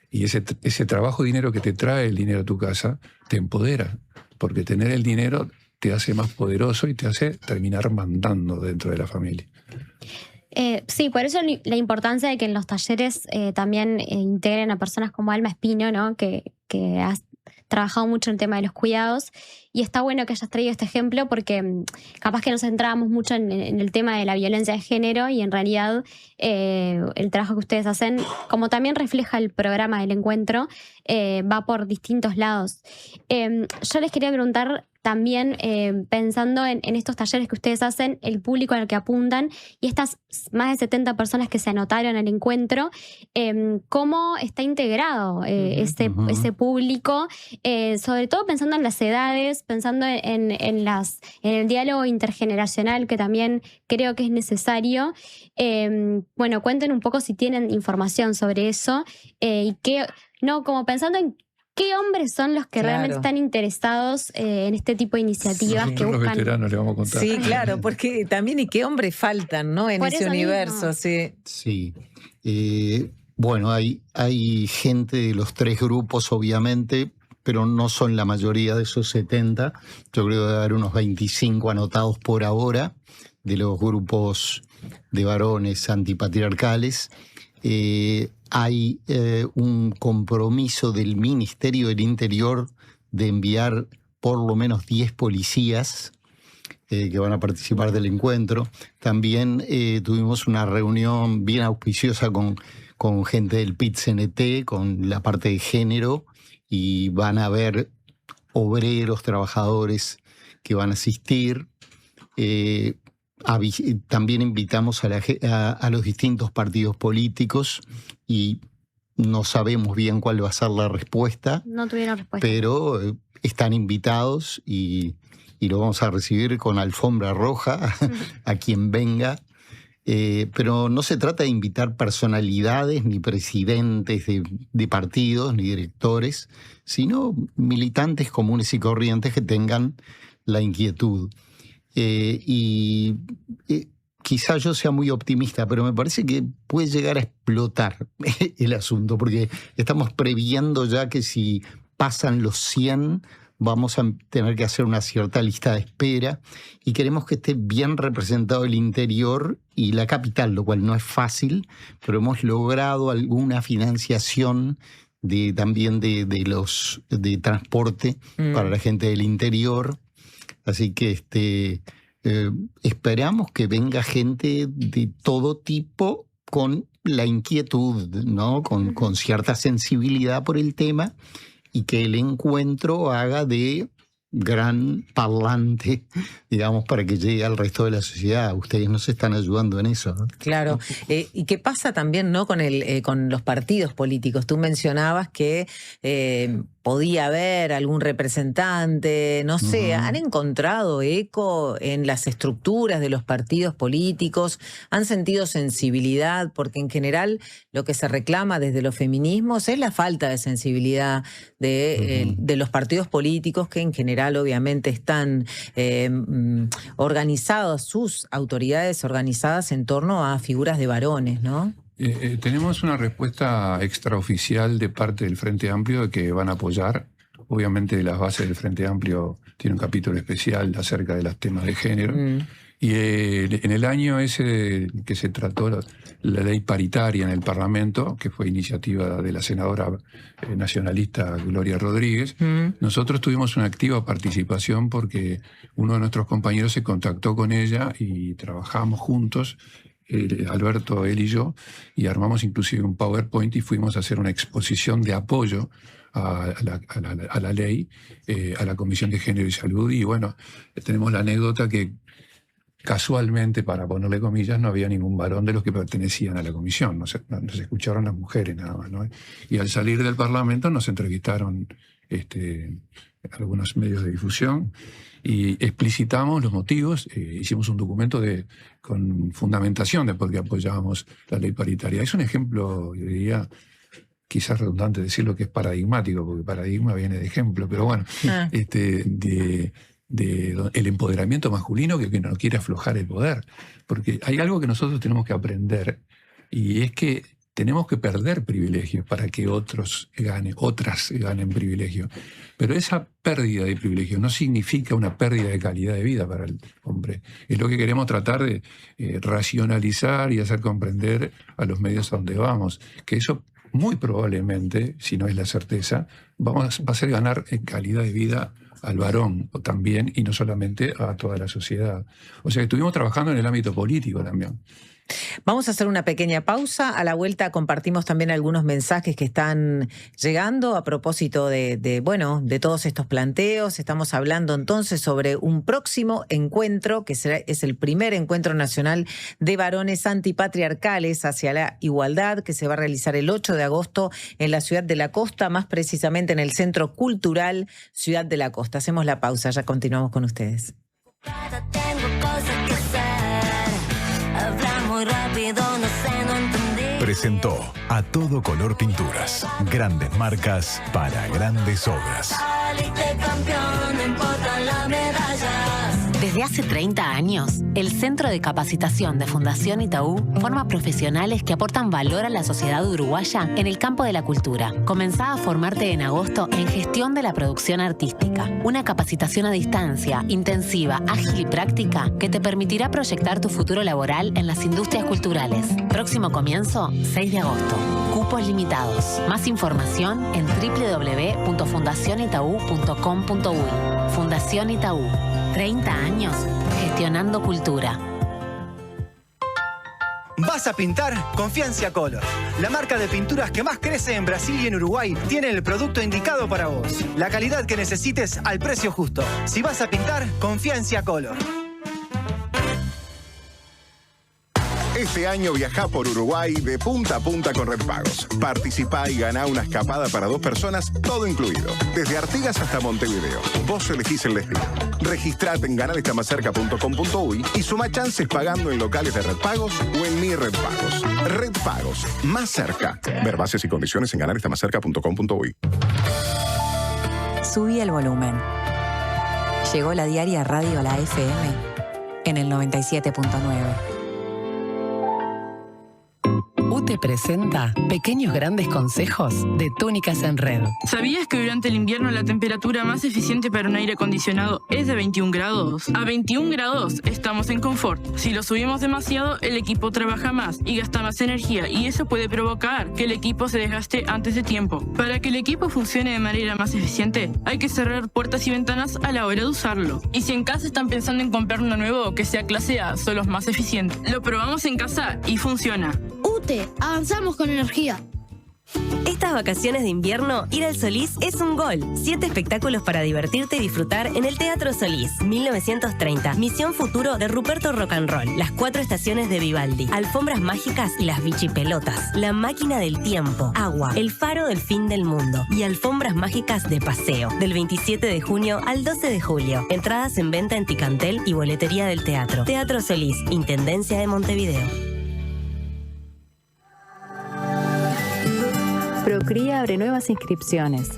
Y ese trabajo, dinero que te trae el dinero a tu casa, te empodera. Porque tener el dinero te hace más poderoso y te hace terminar mandando dentro de la familia. Sí, por eso la importancia de que en los talleres también integren a personas como Alma Espino, ¿no? Que has trabajado mucho en el tema de los cuidados. Y está bueno que hayas traído este ejemplo porque capaz que nos centrábamos mucho en el tema de la violencia de género y en realidad el trabajo que ustedes hacen, como también refleja el programa del encuentro, va por distintos lados. Yo les quería preguntar también, pensando en estos talleres que ustedes hacen, el público al que apuntan y estas más de 70 personas que se anotaron al encuentro, ¿cómo está integrado ese público? Sobre todo pensando en las edades, pensando en el diálogo intergeneracional, que también creo que es necesario. Bueno, cuenten un poco si tienen información sobre eso y como pensando en ¿qué hombres son los que realmente están interesados en este tipo de iniciativas que buscan? Los veteranos le vamos a contar. Sí, claro, porque también y qué hombres faltan, ¿no? En Por ese universo, mismo. sí. Bueno, hay gente de los tres grupos, obviamente, pero no son la mayoría de esos 70. Yo creo que debe haber unos 25 anotados por ahora de los grupos de varones antipatriarcales. Hay un compromiso del Ministerio del Interior de enviar por lo menos 10 policías que van a participar del encuentro. También tuvimos una reunión bien auspiciosa con gente del PIT-CNT, con la parte de género, y van a haber obreros, trabajadores que van a asistir. También invitamos a los distintos partidos políticos y no sabemos bien cuál va a ser la respuesta. No tuvieron respuesta. Pero están invitados y y lo vamos a recibir con alfombra roja a quien venga. Pero no se trata de invitar personalidades ni presidentes de partidos ni directores, sino militantes comunes y corrientes que tengan la inquietud. Quizá yo sea muy optimista, pero me parece que puede llegar a explotar el asunto, porque estamos previendo ya que si pasan los 100, vamos a tener que hacer una cierta lista de espera y queremos que esté bien representado el interior y la capital, lo cual no es fácil, pero hemos logrado alguna financiación también de transporte para la gente del interior. Así que esperamos que venga gente de todo tipo con la inquietud, ¿no? Con cierta sensibilidad por el tema, y que el encuentro haga de gran parlante, digamos, para que llegue al resto de la sociedad. Ustedes nos están ayudando en eso, ¿no? Claro. ¿Y qué pasa también, ¿no? con los partidos políticos? Tú mencionabas que podía haber algún representante, no sé, ¿han encontrado eco en las estructuras de los partidos políticos? ¿Han sentido sensibilidad? Porque en general lo que se reclama desde los feminismos es la falta de sensibilidad de los partidos políticos, que en general obviamente están organizados, sus autoridades organizadas en torno a figuras de varones, ¿no? Tenemos una respuesta extraoficial de parte del Frente Amplio de que van a apoyar. Obviamente las bases del Frente Amplio tienen un capítulo especial acerca de los temas de género. Y en el año ese que se trató la ley paritaria en el Parlamento, que fue iniciativa de la senadora nacionalista Gloria Rodríguez, nosotros tuvimos una activa participación porque uno de nuestros compañeros se contactó con ella y trabajamos juntos, Alberto, él y yo, y armamos inclusive un PowerPoint y fuimos a hacer una exposición de apoyo a la ley, a la Comisión de Género y Salud. Y bueno, tenemos la anécdota que casualmente, para ponerle comillas, no había ningún varón de los que pertenecían a la comisión, nos escucharon las mujeres nada más, ¿no? Y al salir del Parlamento nos entrevistaron algunos medios de difusión y explicitamos los motivos, hicimos un documento con fundamentación de por qué apoyábamos la ley paritaria. Es un ejemplo, yo diría, quizás redundante decirlo, que es paradigmático, porque paradigma viene de ejemplo, pero bueno, el empoderamiento masculino que no quiere aflojar el poder. Porque hay algo que nosotros tenemos que aprender, y es que tenemos que perder privilegios para que otras ganen privilegios. Pero esa pérdida de privilegios no significa una pérdida de calidad de vida para el hombre. Es lo que queremos tratar de racionalizar y hacer comprender a los medios a donde vamos. Que eso muy probablemente, si no es la certeza, va a hacer ganar en calidad de vida al varón también, y no solamente a toda la sociedad. O sea que estuvimos trabajando en el ámbito político también. Vamos a hacer una pequeña pausa. A la vuelta compartimos también algunos mensajes que están llegando a propósito de todos estos planteos. Estamos hablando entonces sobre un próximo encuentro, que es el primer encuentro nacional de varones antipatriarcales hacia la igualdad, que se va a realizar el 8 de agosto en la Ciudad de la Costa, más precisamente en el Centro Cultural Ciudad de la Costa. Hacemos la pausa, ya continuamos con ustedes. Presentó A Todo Color Pinturas. Grandes marcas para grandes obras. Desde hace 30 años, el Centro de Capacitación de Fundación Itaú forma profesionales que aportan valor a la sociedad uruguaya en el campo de la cultura. Comenzá a formarte en agosto en Gestión de la Producción Artística, una capacitación a distancia, intensiva, ágil y práctica que te permitirá proyectar tu futuro laboral en las industrias culturales. Próximo comienzo, 6 de agosto. Cupos limitados. Más información en www.fundacionitaú.com.uy. Fundación Itaú. 30 años gestionando cultura. ¿Vas a pintar? Confía en Ciacolor. La marca de pinturas que más crece en Brasil y en Uruguay tiene el producto indicado para vos. La calidad que necesites al precio justo. Si vas a pintar, confía en Ciacolor. Este año viajá por Uruguay de punta a punta con Red Pagos. Participá y ganá una escapada para 2 personas, todo incluido. Desde Artigas hasta Montevideo. Vos elegís el destino. Registrate en ganarestamacerca.com.uy y suma chances pagando en locales de Red Pagos o en Mi Red Pagos. Red Pagos, más cerca. Ver bases y condiciones en ganarestamacerca.com.uy. Subí el volumen. Llegó la diaria Radio La FM en el 97.9. UTE presenta Pequeños Grandes Consejos de Túnicas en Red. ¿Sabías que durante el invierno la temperatura más eficiente para un aire acondicionado es de 21 grados? A 21 grados estamos en confort. Si lo subimos demasiado, el equipo trabaja más y gasta más energía, y eso puede provocar que el equipo se desgaste antes de tiempo. Para que el equipo funcione de manera más eficiente, hay que cerrar puertas y ventanas a la hora de usarlo. Y si en casa están pensando en comprar uno nuevo que sea clase A, son los más eficientes. Lo probamos en casa y funciona. UTE, avanzamos con energía. Estas vacaciones de invierno, ir al Solís es un gol. 7 espectáculos para divertirte y disfrutar en el Teatro Solís. 1930, Misión Futuro de Ruperto Rock and Roll. Las 4 estaciones de Vivaldi. Alfombras mágicas y las bichipelotas. La máquina del tiempo. Agua. El faro del fin del mundo. Y alfombras mágicas de paseo. Del 27 de junio al 12 de julio. Entradas en venta en Ticantel y boletería del teatro. Teatro Solís, Intendencia de Montevideo. Procría abre nuevas inscripciones.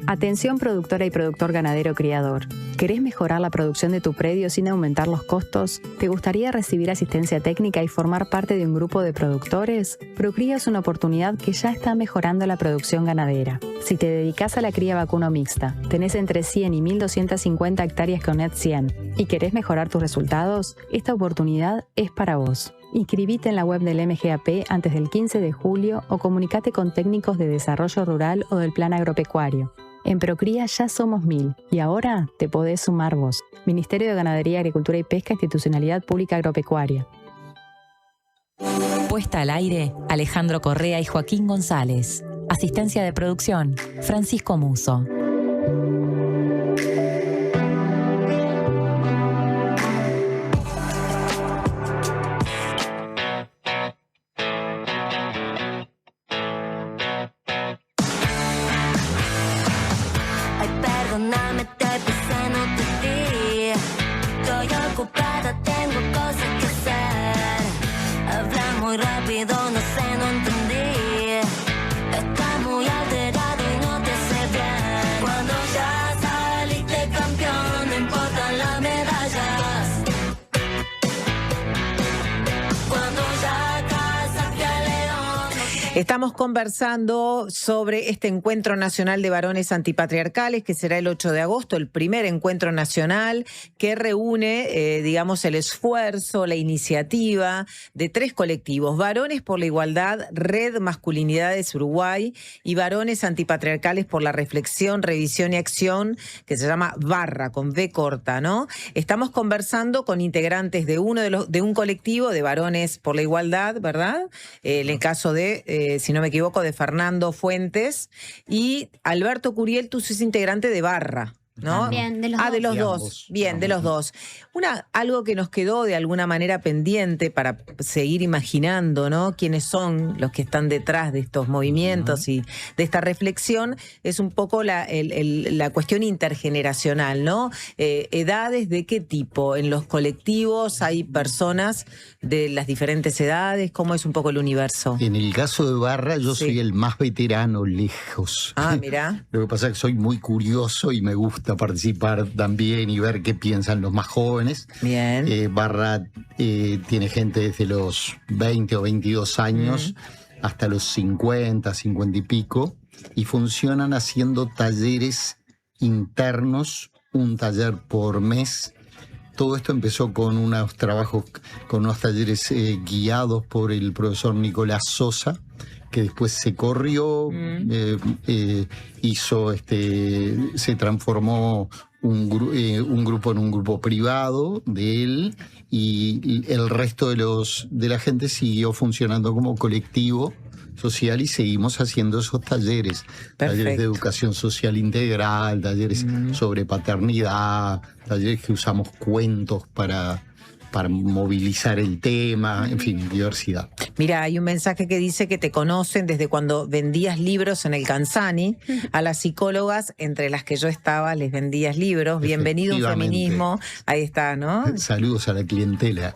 Atención productora y productor ganadero criador. ¿Querés mejorar la producción de tu predio sin aumentar los costos? ¿Te gustaría recibir asistencia técnica y formar parte de un grupo de productores? Procría es una oportunidad que ya está mejorando la producción ganadera. Si te dedicas a la cría vacuno mixta, tenés entre 100 y 1.250 hectáreas con Net 100 y querés mejorar tus resultados, esta oportunidad es para vos. Inscribite en la web del MGAP antes del 15 de julio o comunicate con técnicos de desarrollo rural o del plan agropecuario. En Procría ya somos 1000 y ahora te podés sumar vos. Ministerio de Ganadería, Agricultura y Pesca, Institucionalidad Pública Agropecuaria. Puesta al aire, Alejandro Correa y Joaquín González. Asistencia de producción, Francisco Muso. Estamos conversando sobre este Encuentro Nacional de Varones Antipatriarcales, que será el 8 de agosto, el primer encuentro nacional que reúne, digamos, el esfuerzo, la iniciativa de 3 colectivos: Varones por la Igualdad, Red Masculinidades Uruguay, y Varones Antipatriarcales por la Reflexión, Revisión y Acción, que se llama Barra, con V corta, ¿no? Estamos conversando con integrantes de un colectivo de Varones por la Igualdad, ¿verdad? En el caso de si no me equivoco, de Fernando Fuentes, y Alberto Curiel, tú sos integrante de Barra, ¿no? Bien, de los dos. De los dos. Bien, de los dos. Algo que nos quedó de alguna manera pendiente para seguir imaginando, ¿no? Quiénes son los que están detrás de estos movimientos y de esta reflexión, es un poco la cuestión intergeneracional, ¿no? ¿Edades de qué tipo? ¿En los colectivos hay personas de las diferentes edades? ¿Cómo es un poco el universo? En el caso de Barra, yo soy el más veterano, lejos. Ah, mira. Lo que pasa es que soy muy curioso y me gusta participar también y ver qué piensan los más jóvenes. Bien. Barra tiene gente desde los 20 o 22 años hasta los 50, 50 y pico, y funcionan haciendo talleres internos, un taller por mes. Todo esto empezó con unos trabajos, con unos talleres guiados por el profesor Nicolás Sosa, que después se corrió, se transformó un grupo en un grupo privado de él, y el resto de la gente siguió funcionando como colectivo social y seguimos haciendo esos talleres. Perfecto. Talleres de educación social integral, talleres sobre paternidad, talleres que usamos cuentos para para movilizar el tema, en fin, diversidad. Mira, hay un mensaje que dice que te conocen desde cuando vendías libros en el Canzani. A las psicólogas, entre las que yo estaba, les vendías libros. Bienvenido a un feminismo. Ahí está, ¿no? Saludos a la clientela.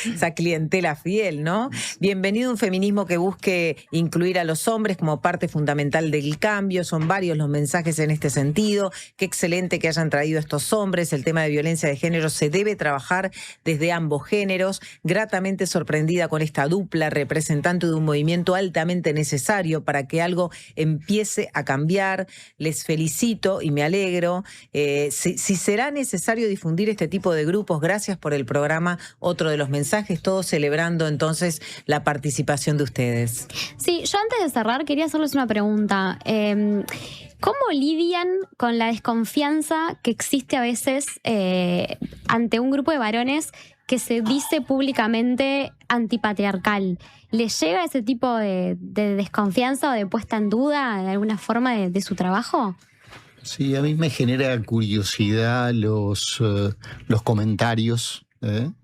Esa clientela fiel, ¿no? Bienvenido a un feminismo que busque incluir a los hombres como parte fundamental del cambio. Son varios los mensajes en este sentido. Qué excelente que hayan traído a estos hombres. El tema de violencia de género se debe trabajar desde ambos géneros. Gratamente sorprendida con esta dupla, representante de un movimiento altamente necesario para que algo empiece a cambiar. Les felicito y me alegro. Si será necesario difundir este tipo de grupos, gracias por el programa. Otro de los mensajes, todos celebrando entonces la participación de ustedes. Sí, yo antes de cerrar quería hacerles una pregunta. ¿Cómo lidian con la desconfianza que existe a veces ante un grupo de varones que se dice públicamente antipatriarcal? ¿Les llega ese tipo de desconfianza o de puesta en duda de alguna forma de su trabajo? Sí, a mí me genera curiosidad los comentarios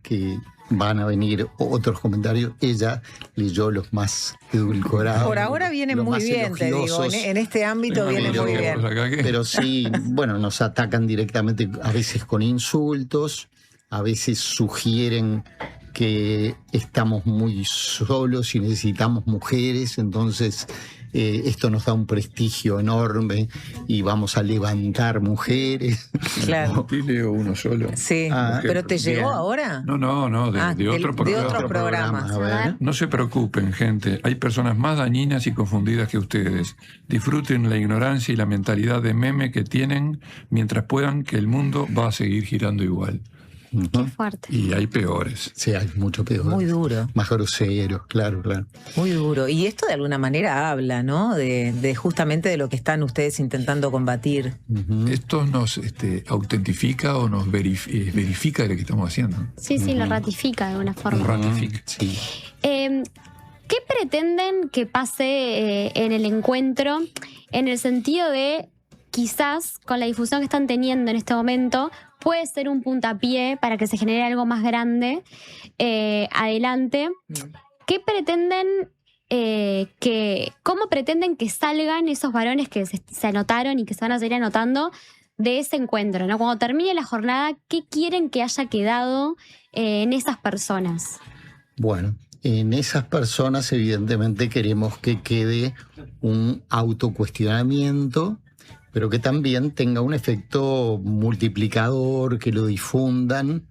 que van a venir, otros comentarios. Ella leyó los más edulcorados. Por ahora viene muy bien, te digo, en este ámbito viene muy bien. Pero sí, bueno, nos atacan directamente, a veces con insultos, a veces sugieren que estamos muy solos y necesitamos mujeres, entonces esto nos da un prestigio enorme y vamos a levantar mujeres. Claro. Sí, leo uno solo. Sí, pero ¿te llegó ahora? No, de otro programa. De otros programas. A ver. No se preocupen, gente. Hay personas más dañinas y confundidas que ustedes. Disfruten la ignorancia y la mentalidad de meme que tienen mientras puedan, que el mundo va a seguir girando igual. Qué fuerte. Y hay peores. Sí, hay mucho peor. Muy duro. Más groseros, claro. Muy duro. Y esto de alguna manera habla, ¿no? De justamente de lo que están ustedes intentando combatir. Esto nos autentifica o nos verifica de lo que estamos haciendo. Sí, lo ratifica de alguna forma. Lo ratifica. Sí. ¿Qué pretenden que pase en el encuentro en el sentido de quizás con la difusión que están teniendo en este momento puede ser un puntapié para que se genere algo más grande adelante? ¿Qué pretenden cómo pretenden que salgan esos varones que se anotaron y que se van a seguir anotando de ese encuentro, ¿no? Cuando termine la jornada, ¿qué quieren que haya quedado en esas personas? Bueno, en esas personas evidentemente queremos que quede un autocuestionamiento, pero que también tenga un efecto multiplicador, que lo difundan.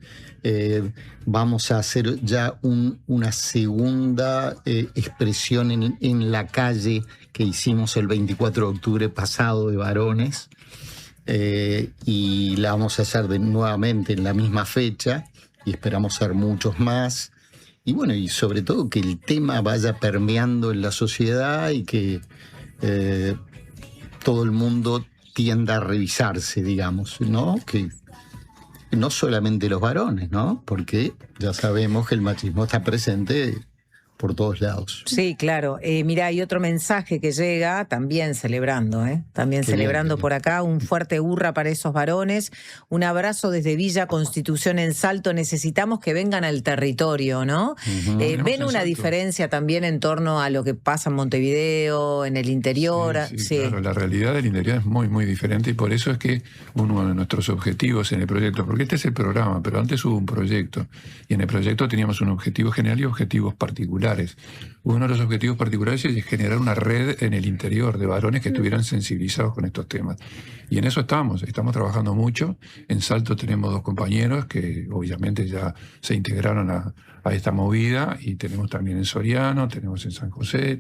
Vamos a hacer ya una segunda expresión en la calle que hicimos el 24 de octubre pasado de varones, y la vamos a hacer nuevamente en la misma fecha y esperamos ser muchos más. Y bueno, y sobre todo que el tema vaya permeando en la sociedad y que todo el mundo tienda a revisarse, digamos, ¿no? Que no solamente los varones, ¿no? Porque ya sabemos que el machismo está presente por todos lados. Sí, claro. Mira, hay otro mensaje que llega, también celebrando, también Qué celebrando bien. por acá, un fuerte hurra para esos varones, un abrazo desde Villa Constitución en Salto, necesitamos que vengan al territorio, ¿no? ¿Ven una diferencia también en torno a lo que pasa en Montevideo, en el interior? Sí, claro, la realidad del interior es muy, muy diferente y por eso es que uno de nuestros objetivos en el proyecto, porque este es el programa, pero antes hubo un proyecto y en el proyecto teníamos un objetivo general y objetivos particulares. Uno de los objetivos particulares es generar una red en el interior de varones que estuvieran sensibilizados con estos temas. Y en eso estamos trabajando mucho. En Salto tenemos 2 compañeros que obviamente ya se integraron a esta movida, y tenemos también en Soriano, tenemos en San José,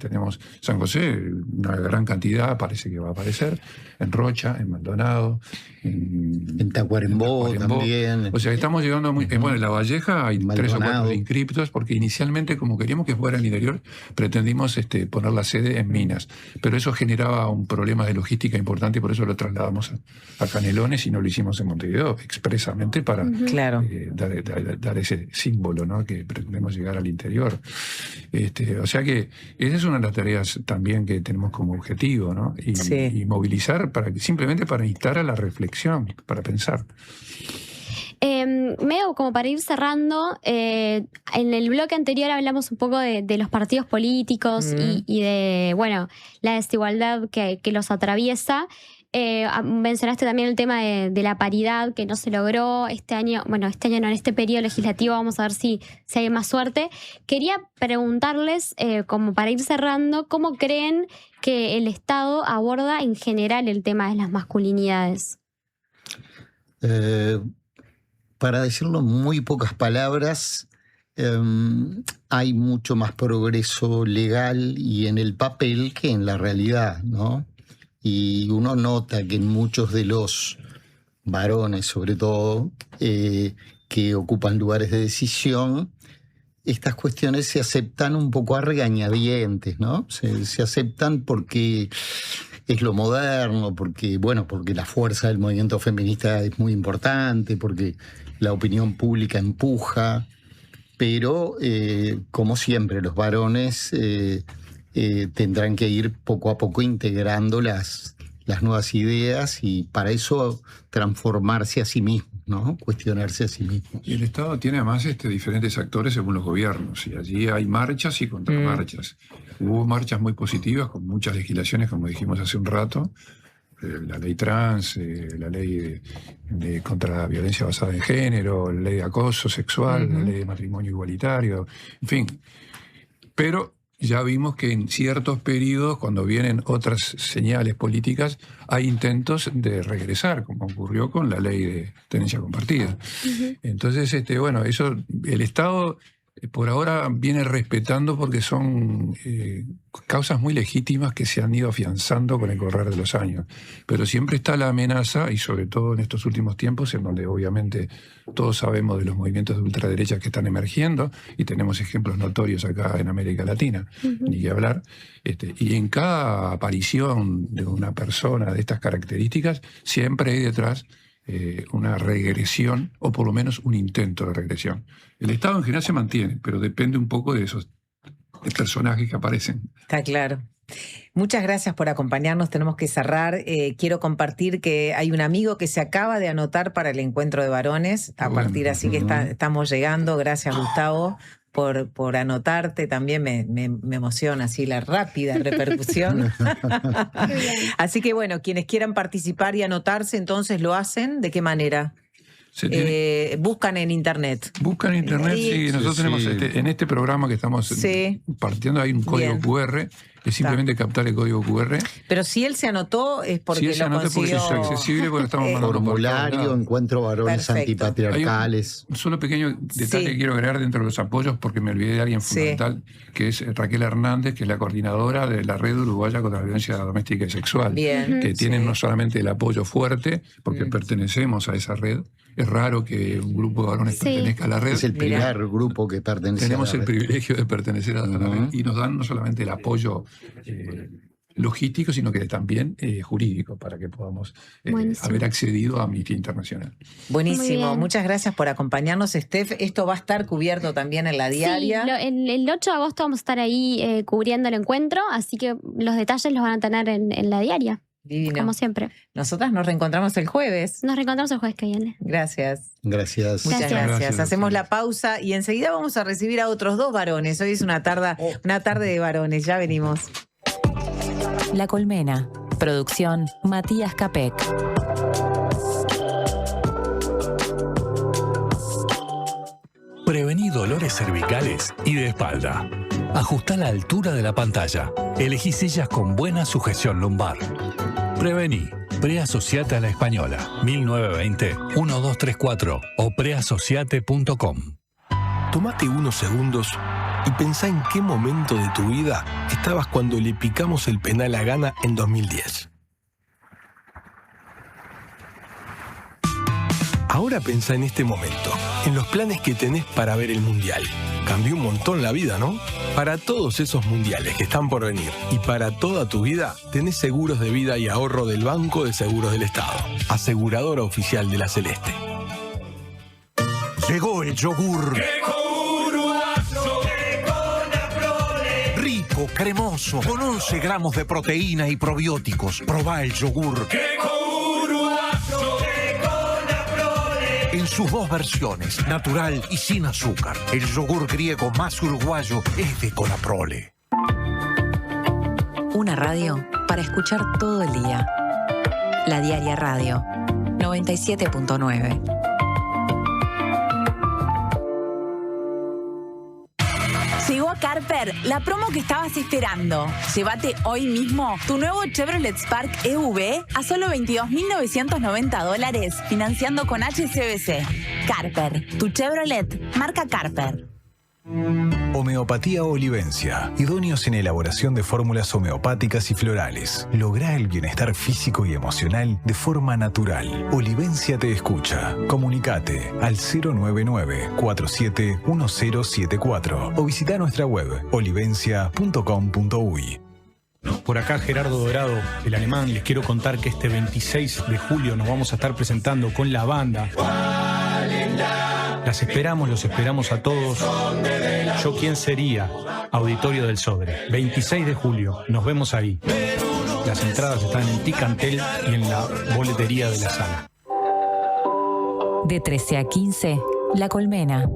una gran cantidad, parece que va a aparecer, en Rocha, en Maldonado, en Tacuarembó también. O sea, estamos llegando muy... Bueno, en La Valleja hay 3 o 4 inscriptos, porque inicialmente, como queríamos que fuera en el interior, pretendimos poner la sede en Minas. Pero eso generaba un problema de logística importante y por eso lo trasladamos a Canelones y no lo hicimos en Montevideo, expresamente para dar ese símbolo, ¿no? Que pretendemos llegar al interior. O sea que esa es una de las tareas también que tenemos como objetivo, ¿no? Y movilizar simplemente para instar a la reflexión, para pensar. Medio como para ir cerrando, en el bloque anterior hablamos un poco de los partidos políticos y de, bueno, la desigualdad que los atraviesa. Mencionaste también el tema de la paridad que no se logró este año. Bueno, este año no, en este periodo legislativo vamos a ver si hay más suerte. Quería preguntarles, como para ir cerrando, ¿cómo creen que el Estado aborda en general el tema de las masculinidades? Para decirlo en muy pocas palabras, hay mucho más progreso legal y en el papel que en la realidad, ¿no? Y uno nota que en muchos de los varones, sobre todo, que ocupan lugares de decisión, estas cuestiones se aceptan un poco a regañadientes, ¿no? Se aceptan porque es lo moderno, porque la fuerza del movimiento feminista es muy importante, porque la opinión pública empuja, pero como siempre, los varones tendrán que ir poco a poco integrando las nuevas ideas y para eso transformarse a sí mismos, ¿no? Cuestionarse a sí mismos. Y el Estado tiene además diferentes actores según los gobiernos, y allí hay marchas y contramarchas. Hubo marchas muy positivas con muchas legislaciones, como dijimos hace un rato, la ley trans, la ley contra la violencia basada en género, la ley de acoso sexual, la ley de matrimonio igualitario, en fin. Pero ya vimos que en ciertos periodos, cuando vienen otras señales políticas, hay intentos de regresar, como ocurrió con la ley de tenencia compartida. Entonces, eso el Estado por ahora viene respetando porque son causas muy legítimas que se han ido afianzando con el correr de los años. Pero siempre está la amenaza, y sobre todo en estos últimos tiempos, en donde obviamente todos sabemos de los movimientos de ultraderecha que están emergiendo, y tenemos ejemplos notorios acá en América Latina, ni que hablar. Y en cada aparición de una persona de estas características, siempre hay detrás una regresión, o por lo menos un intento de regresión. El Estado en general se mantiene, pero depende un poco de esos personajes que aparecen. Está claro. Muchas gracias por acompañarnos. Tenemos que cerrar. Quiero compartir que hay un amigo que se acaba de anotar para el encuentro de varones. Así que estamos llegando. Gracias, Gustavo, por anotarte. También me emociona así la rápida repercusión. Así que bueno, quienes quieran participar y anotarse, entonces lo hacen. ¿De qué manera? Buscan en internet. Buscan en internet, sí. Nosotros tenemos en este programa que estamos partiendo, hay un código QR. Es simplemente captar el código QR. Pero si él se anotó es porque lo consiguió. Porque es accesible, porque estamos mandando formulario, encuentro varones antipatriarcales. Un solo pequeño detalle que quiero agregar dentro de los apoyos, porque me olvidé de alguien fundamental, que es Raquel Hernández, que es la coordinadora de la Red Uruguaya contra la Violencia Doméstica y Sexual. Que tienen no solamente el apoyo fuerte, porque pertenecemos a esa red. Es raro que un grupo de varones pertenezca a la red. Es el primer grupo que pertenece Tenemos a la red. El privilegio de pertenecer a la red, y nos dan no solamente el apoyo logístico, sino que también jurídico, para que podamos haber accedido a Amnistía Internacional. Buenísimo, muchas gracias por acompañarnos, Steph. Esto va a estar cubierto también en la diaria. Sí, el 8 de agosto vamos a estar ahí cubriendo el encuentro, así que los detalles los van a tener en la diaria. Divino. Como siempre. Nosotras nos reencontramos el jueves. Nos reencontramos el jueves que viene. Gracias. Gracias. Muchas gracias. Hacemos la pausa y enseguida vamos a recibir a otros 2 varones. Hoy es una tarde de varones. Ya venimos. La Colmena. Producción Matías Capek. Prevení dolores cervicales y de espalda. Ajusta la altura de la pantalla. Elegí sillas con buena sujeción lumbar. Prevení. Preasociate a la Española. 1920-1234 o preasociate.com. Tómate unos segundos y pensá en qué momento de tu vida estabas cuando le picamos el penal a Ghana en 2010. Ahora pensá en este momento, en los planes que tenés para ver el Mundial. Cambió un montón la vida, ¿no? Para todos esos mundiales que están por venir y para toda tu vida, tenés seguros de vida y ahorro del Banco de Seguros del Estado, aseguradora oficial de la Celeste. Llegó el yogur. Rico, cremoso, con 11 gramos de proteína y probióticos. Probá el yogur. En sus dos versiones, natural y sin azúcar. El yogur griego más uruguayo es de Conaprole. Una radio para escuchar todo el día. La Diaria Radio, 97.9. Llegó a Carper la promo que estabas esperando. Llévate hoy mismo tu nuevo Chevrolet Spark EV a solo $22.990, financiando con HSBC. Carper, tu Chevrolet, marca Carper. Homeopatía Olivencia, idóneos en elaboración de fórmulas homeopáticas y florales. Lográ el bienestar físico y emocional de forma natural. Olivencia te escucha. Comunicate al 099-471074 o visita nuestra web olivencia.com.uy. Por acá Gerardo Dorado, el alemán. Les quiero contar que este 26 de julio nos vamos a estar presentando con la banda. Los esperamos a todos. ¿Yo quién sería? Auditorio del Sodre. 26 de julio, nos vemos ahí. Las entradas están en Ticantel y en la boletería de la sala. De 13 a 15, La Colmena.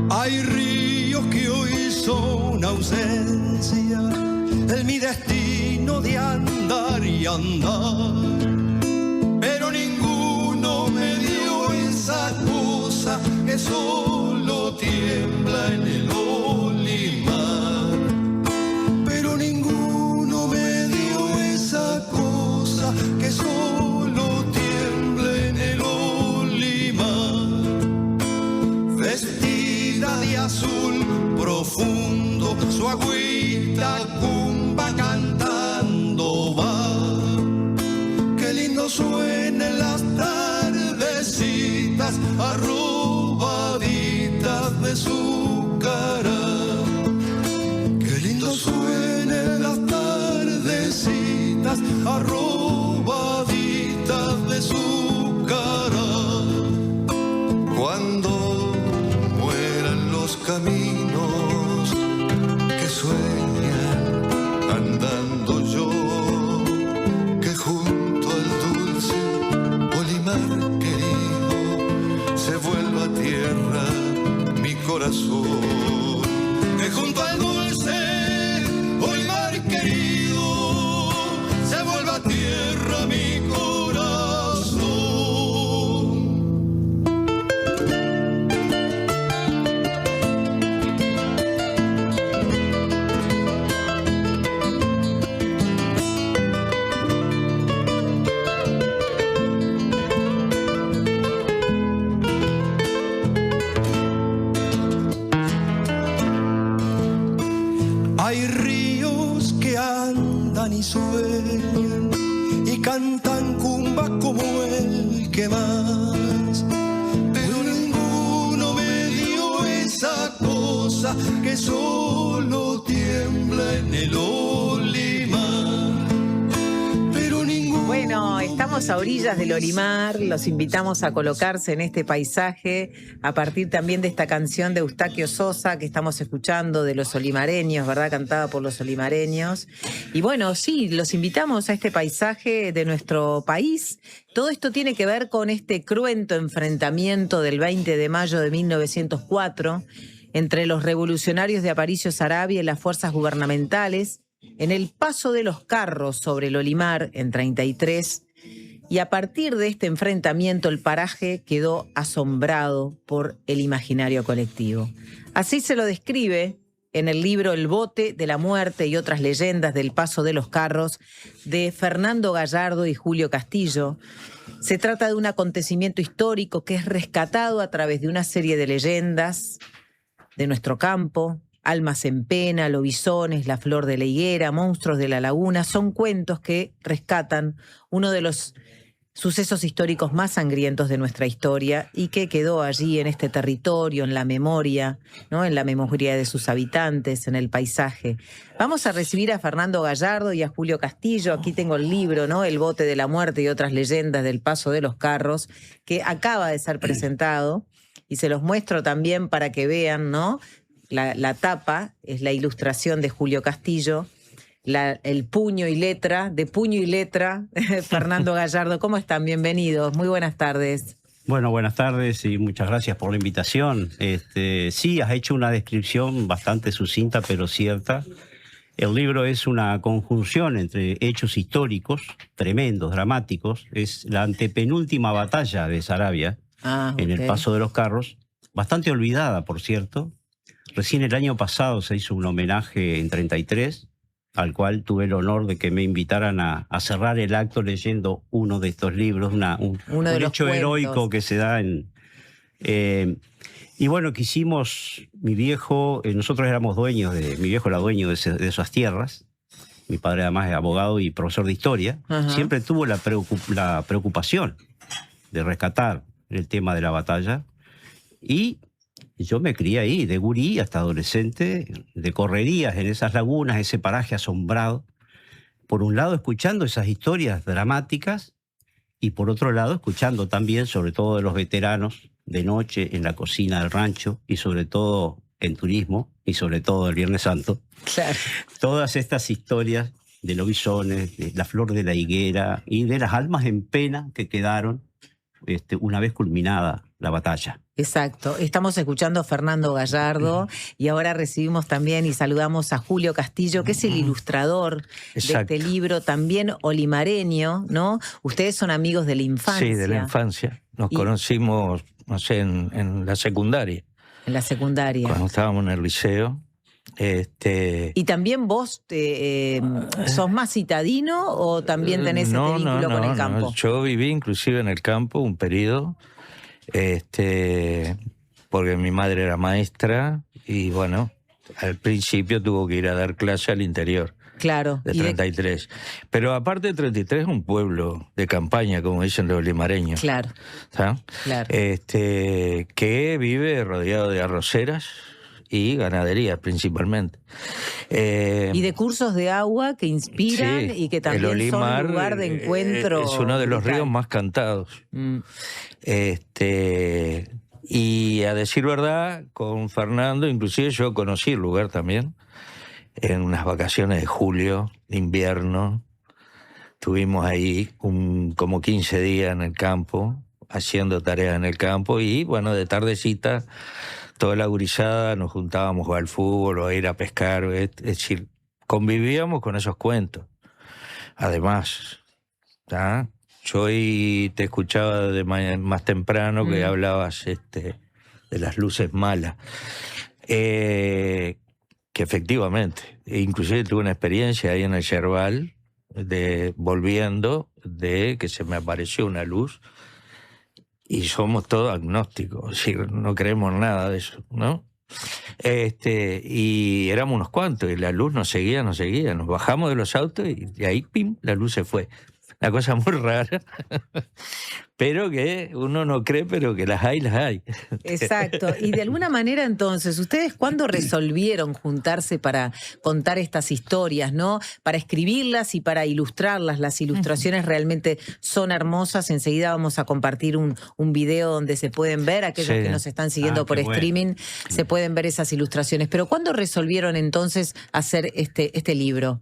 Hay ríos que hoy son ausencia, en mi destino de andar y andar, pero ninguno me dio esa cosa que solo tiembla en el olimar. Pero ninguno me dio esa cosa que solo tiembla en el olimar. Vestida de azul profundo, su agüita cumba cantando va. Qué lindo suenan las tardecitas arrobaditas de su cara. Qué lindo suenan las tardecitas arrobaditas de su cara. Cuando mueran los caminos que sueñan andando yo, que junto al dulce olimar querido se vuelva tierra mi corazón, que junto al dulce olimar querido se vuelva tierra mi corazón. Hay ríos que andan y sueñan y cantan cumba como el que más, pero ninguno me dio esa cosa que solo tiembla en el olimar. Pero ninguno. Bueno, estamos a orillas del Olimar, los invitamos a colocarse en este paisaje a partir también de esta canción de Eustaquio Sosa que estamos escuchando de los olimareños, ¿verdad? Cantada por los olimareños. Y bueno, sí, los invitamos a este paisaje de nuestro país. Todo esto tiene que ver con este cruento enfrentamiento del 20 de mayo de 1904 entre los revolucionarios de Aparicio Saravia y las fuerzas gubernamentales en el paso de los carros sobre el Olimar en 33, y a partir de este enfrentamiento el paraje quedó asombrado por el imaginario colectivo. Así se lo describe en el libro El bote de la muerte y otras leyendas del paso de los carros de Fernando Gallardo y Julio Castillo. Se trata de un acontecimiento histórico que es rescatado a través de una serie de leyendas de nuestro campo. Almas en pena, lobisones, la flor de la higuera, monstruos de la laguna, son cuentos que rescatan uno de los sucesos históricos más sangrientos de nuestra historia y que quedó allí en este territorio, en la memoria, ¿no? En la memoria de sus habitantes, en el paisaje. Vamos a recibir a Fernando Gallardo y a Julio Castillo. Aquí tengo el libro, ¿no? El bote de la muerte y otras leyendas del paso de los carros, que acaba de ser presentado y se los muestro también para que vean, ¿no? La tapa es la ilustración de Julio Castillo. El puño y letra, Fernando Gallardo. ¿Cómo están? Bienvenidos. Muy buenas tardes. Bueno, buenas tardes y muchas gracias por la invitación. Sí, has hecho una descripción bastante sucinta pero cierta. El libro es una conjunción entre hechos históricos tremendos, dramáticos. Es la antepenúltima batalla de Saravia en el Paso de los Carros, bastante olvidada, por cierto. Recién el año pasado se hizo un homenaje en 33, al cual tuve el honor de que me invitaran a cerrar el acto leyendo uno de estos libros, un hecho heroico que se da en... y bueno, quisimos, mi viejo, nosotros éramos dueños mi viejo era dueño de esas tierras, mi padre además es abogado y profesor de historia, siempre tuvo la preocupación de rescatar el tema de la batalla, y yo me crié ahí, de gurí hasta adolescente, de correrías en esas lagunas, ese paraje asombrado. Por un lado, escuchando esas historias dramáticas y por otro lado, escuchando también, sobre todo de los veteranos, de noche en la cocina del rancho y sobre todo en turismo y sobre todo el Viernes Santo. Claro. Todas estas historias de los bisones, de la flor de la higuera y de las almas en pena que quedaron una vez culminada la batalla. Exacto. Estamos escuchando a Fernando Gallardo y ahora recibimos también y saludamos a Julio Castillo, que es el ilustrador de este libro, también olimareño, ¿no? Ustedes son amigos de la infancia. Sí, de la infancia. Nos conocimos, no sé, en la secundaria. En la secundaria. Cuando estábamos en el liceo. ¿Y también vos sos más citadino o también tenés este vínculo con el campo? No. Yo viví inclusive en el campo un periodo, porque mi madre era maestra y bueno, al principio tuvo que ir a dar clase al interior. Claro. De 33. Pero aparte de 33 es un pueblo de campaña, como dicen los limareños. Claro. ¿Sabes? Claro. Que vive rodeado de arroceras y ganadería principalmente. Y de cursos de agua que inspiran y que también Olimar, son un lugar de encuentro. Es uno de los ríos más cantados. Y a decir verdad, con Fernando, inclusive yo conocí el lugar también, en unas vacaciones de julio, de invierno. Estuvimos ahí como 15 días en el campo, haciendo tareas en el campo y bueno, de tardecita toda la gurizada nos juntábamos a jugar al fútbol o a ir a pescar, es decir, convivíamos con esos cuentos. Además, yo hoy te escuchaba más temprano que hablabas de las luces malas, que efectivamente, inclusive tuve una experiencia ahí en el Yerbal, volviendo, de que se me apareció una luz. Y somos todos agnósticos, es decir, no creemos nada de eso, ¿no? Y éramos unos cuantos, y la luz nos seguía, nos bajamos de los autos y ahí, pim, la luz se fue. Una cosa muy rara, pero que uno no cree, pero que las hay. Exacto. Y de alguna manera, entonces, ¿ustedes cuándo resolvieron juntarse para contar estas historias, ¿no? Para escribirlas y para ilustrarlas. Las ilustraciones realmente son hermosas. Enseguida vamos a compartir un video donde se pueden ver, aquellos que nos están siguiendo por streaming, se pueden ver esas ilustraciones. Pero ¿cuándo resolvieron entonces hacer este libro?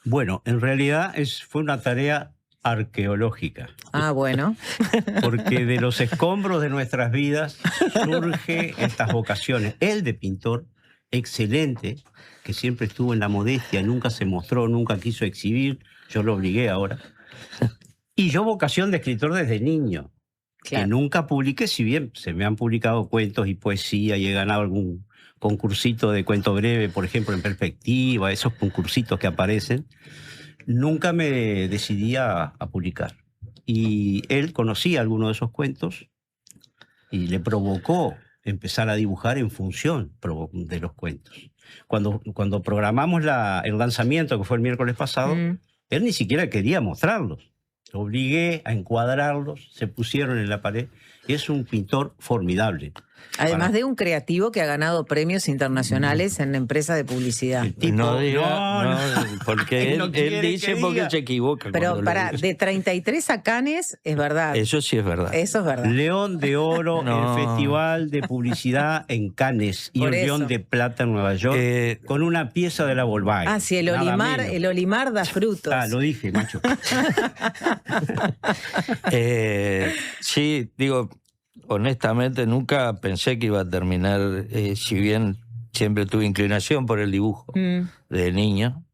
Bueno, en realidad fue una tarea arqueológica. Bueno. Porque de los escombros de nuestras vidas surge estas vocaciones. Él de pintor, excelente, que siempre estuvo en la modestia, nunca se mostró, nunca quiso exhibir, yo lo obligué ahora. Y yo vocación de escritor desde niño, que nunca publiqué, si bien se me han publicado cuentos y poesía y he ganado algún concursito de cuento breve, por ejemplo, en Perspectiva, esos concursitos que aparecen. Nunca me decidí a publicar. Y él conocía algunos de esos cuentos y le provocó empezar a dibujar en función de los cuentos. Cuando programamos el lanzamiento, que fue el miércoles pasado, él ni siquiera quería mostrarlos. Obligué a encuadrarlos, se pusieron en la pared. Y es un pintor formidable. Además de un creativo que ha ganado premios internacionales en empresas de publicidad. No, porque él dice porque se equivoca. Pero de 33 a Cannes, es verdad. Eso sí es verdad. Eso es verdad. León de Oro en el Festival de Publicidad en Cannes y un León de Plata en Nueva York con una pieza de la Volkswagen. Ah, sí, el Olimar da frutos. Ah, lo dije, macho. Sí, digo, honestamente nunca pensé que iba a terminar, si bien siempre tuve inclinación por el dibujo de niño.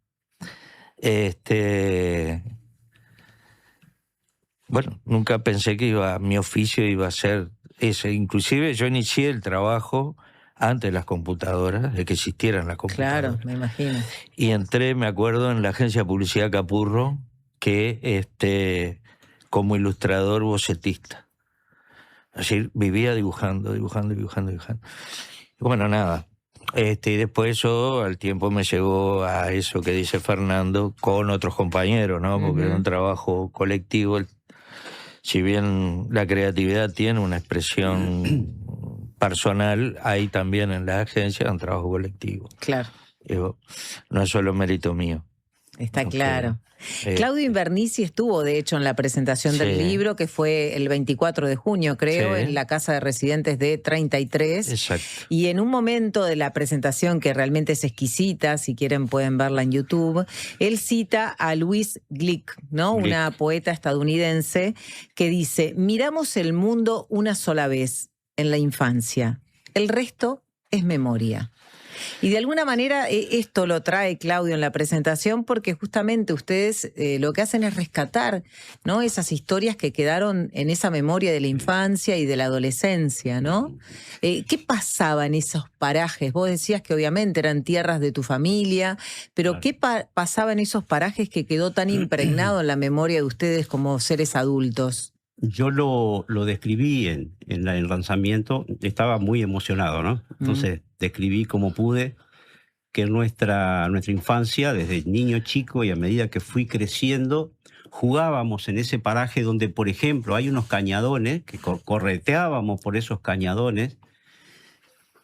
Bueno, nunca pensé que mi oficio iba a ser ese. Inclusive yo inicié el trabajo antes de las computadoras, de que existieran las computadoras. Claro, me imagino. Y entré, me acuerdo, en la agencia de publicidad Capurro, que como ilustrador bocetista. Así vivía dibujando. Y bueno, nada. Y después eso al tiempo me llevó a eso que dice Fernando con otros compañeros, ¿no? Porque era un trabajo colectivo. Si bien la creatividad tiene una expresión personal, hay también en la agencia un trabajo colectivo. Claro. Digo, no es solo mérito mío. Está claro. Claudio Invernici estuvo, de hecho, en la presentación del libro, que fue el 24 de junio, creo, en la Casa de Residentes de 33. Exacto. Y en un momento de la presentación, que realmente es exquisita, si quieren pueden verla en YouTube, él cita a Louise Glück, ¿no? Una poeta estadounidense, que dice: miramos el mundo una sola vez, en la infancia. El resto es memoria. Y de alguna manera esto lo trae Claudio en la presentación, porque justamente ustedes lo que hacen es rescatar, ¿no? Esas historias que quedaron en esa memoria de la infancia y de la adolescencia, ¿no? ¿Qué pasaba en esos parajes? Vos decías que obviamente eran tierras de tu familia, pero ¿qué pasaba en esos parajes que quedó tan impregnado en la memoria de ustedes como seres adultos? Yo lo describí en el lanzamiento, estaba muy emocionado, ¿no? Entonces describí como pude que nuestra infancia, desde niño chico y a medida que fui creciendo, jugábamos en ese paraje donde, por ejemplo, hay unos cañadones, que correteábamos por esos cañadones,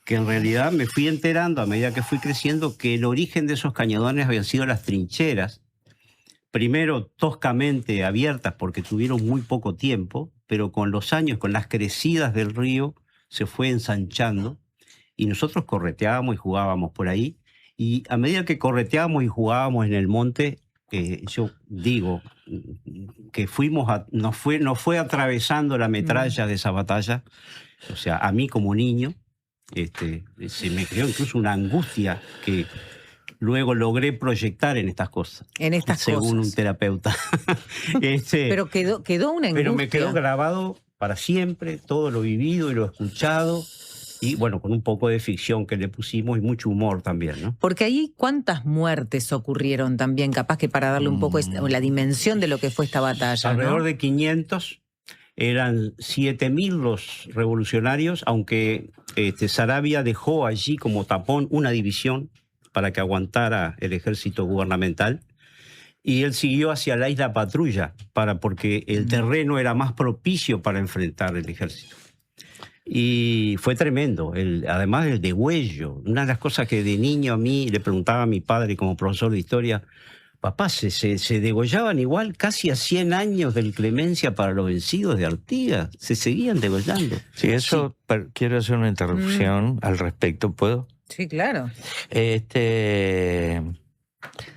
que en realidad me fui enterando a medida que fui creciendo que el origen de esos cañadones habían sido las trincheras, primero toscamente abiertas porque tuvieron muy poco tiempo, pero con los años, con las crecidas del río, se fue ensanchando y nosotros correteábamos y jugábamos por ahí. Y a medida que correteábamos y jugábamos en el monte, yo digo que nos fue atravesando la metralla de esa batalla. O sea, a mí como niño, se me creó incluso una angustia que luego logré proyectar en estas cosas. Según un terapeuta. Pero quedó una angustia. Pero me quedó grabado para siempre todo lo vivido y lo escuchado. Y bueno, con un poco de ficción que le pusimos y mucho humor también, ¿no? Porque ahí, ¿cuántas muertes ocurrieron también? Capaz que para darle un poco la dimensión de lo que fue esta batalla, alrededor ¿no? de 500. Eran 7.000 los revolucionarios, aunque Saravia dejó allí como tapón una división para que aguantara el ejército gubernamental. Y él siguió hacia la isla Patrulla, porque el terreno era más propicio para enfrentar el ejército. Y fue tremendo. Además, el degüello. Una de las cosas que de niño a mí le preguntaba a mi padre como profesor de historia: papá, se degollaban igual casi a 100 años del Clemencia para los vencidos de Artigas. Se seguían degollando. Sí, eso quiero hacer una interrupción al respecto, ¿puedo? Sí, claro.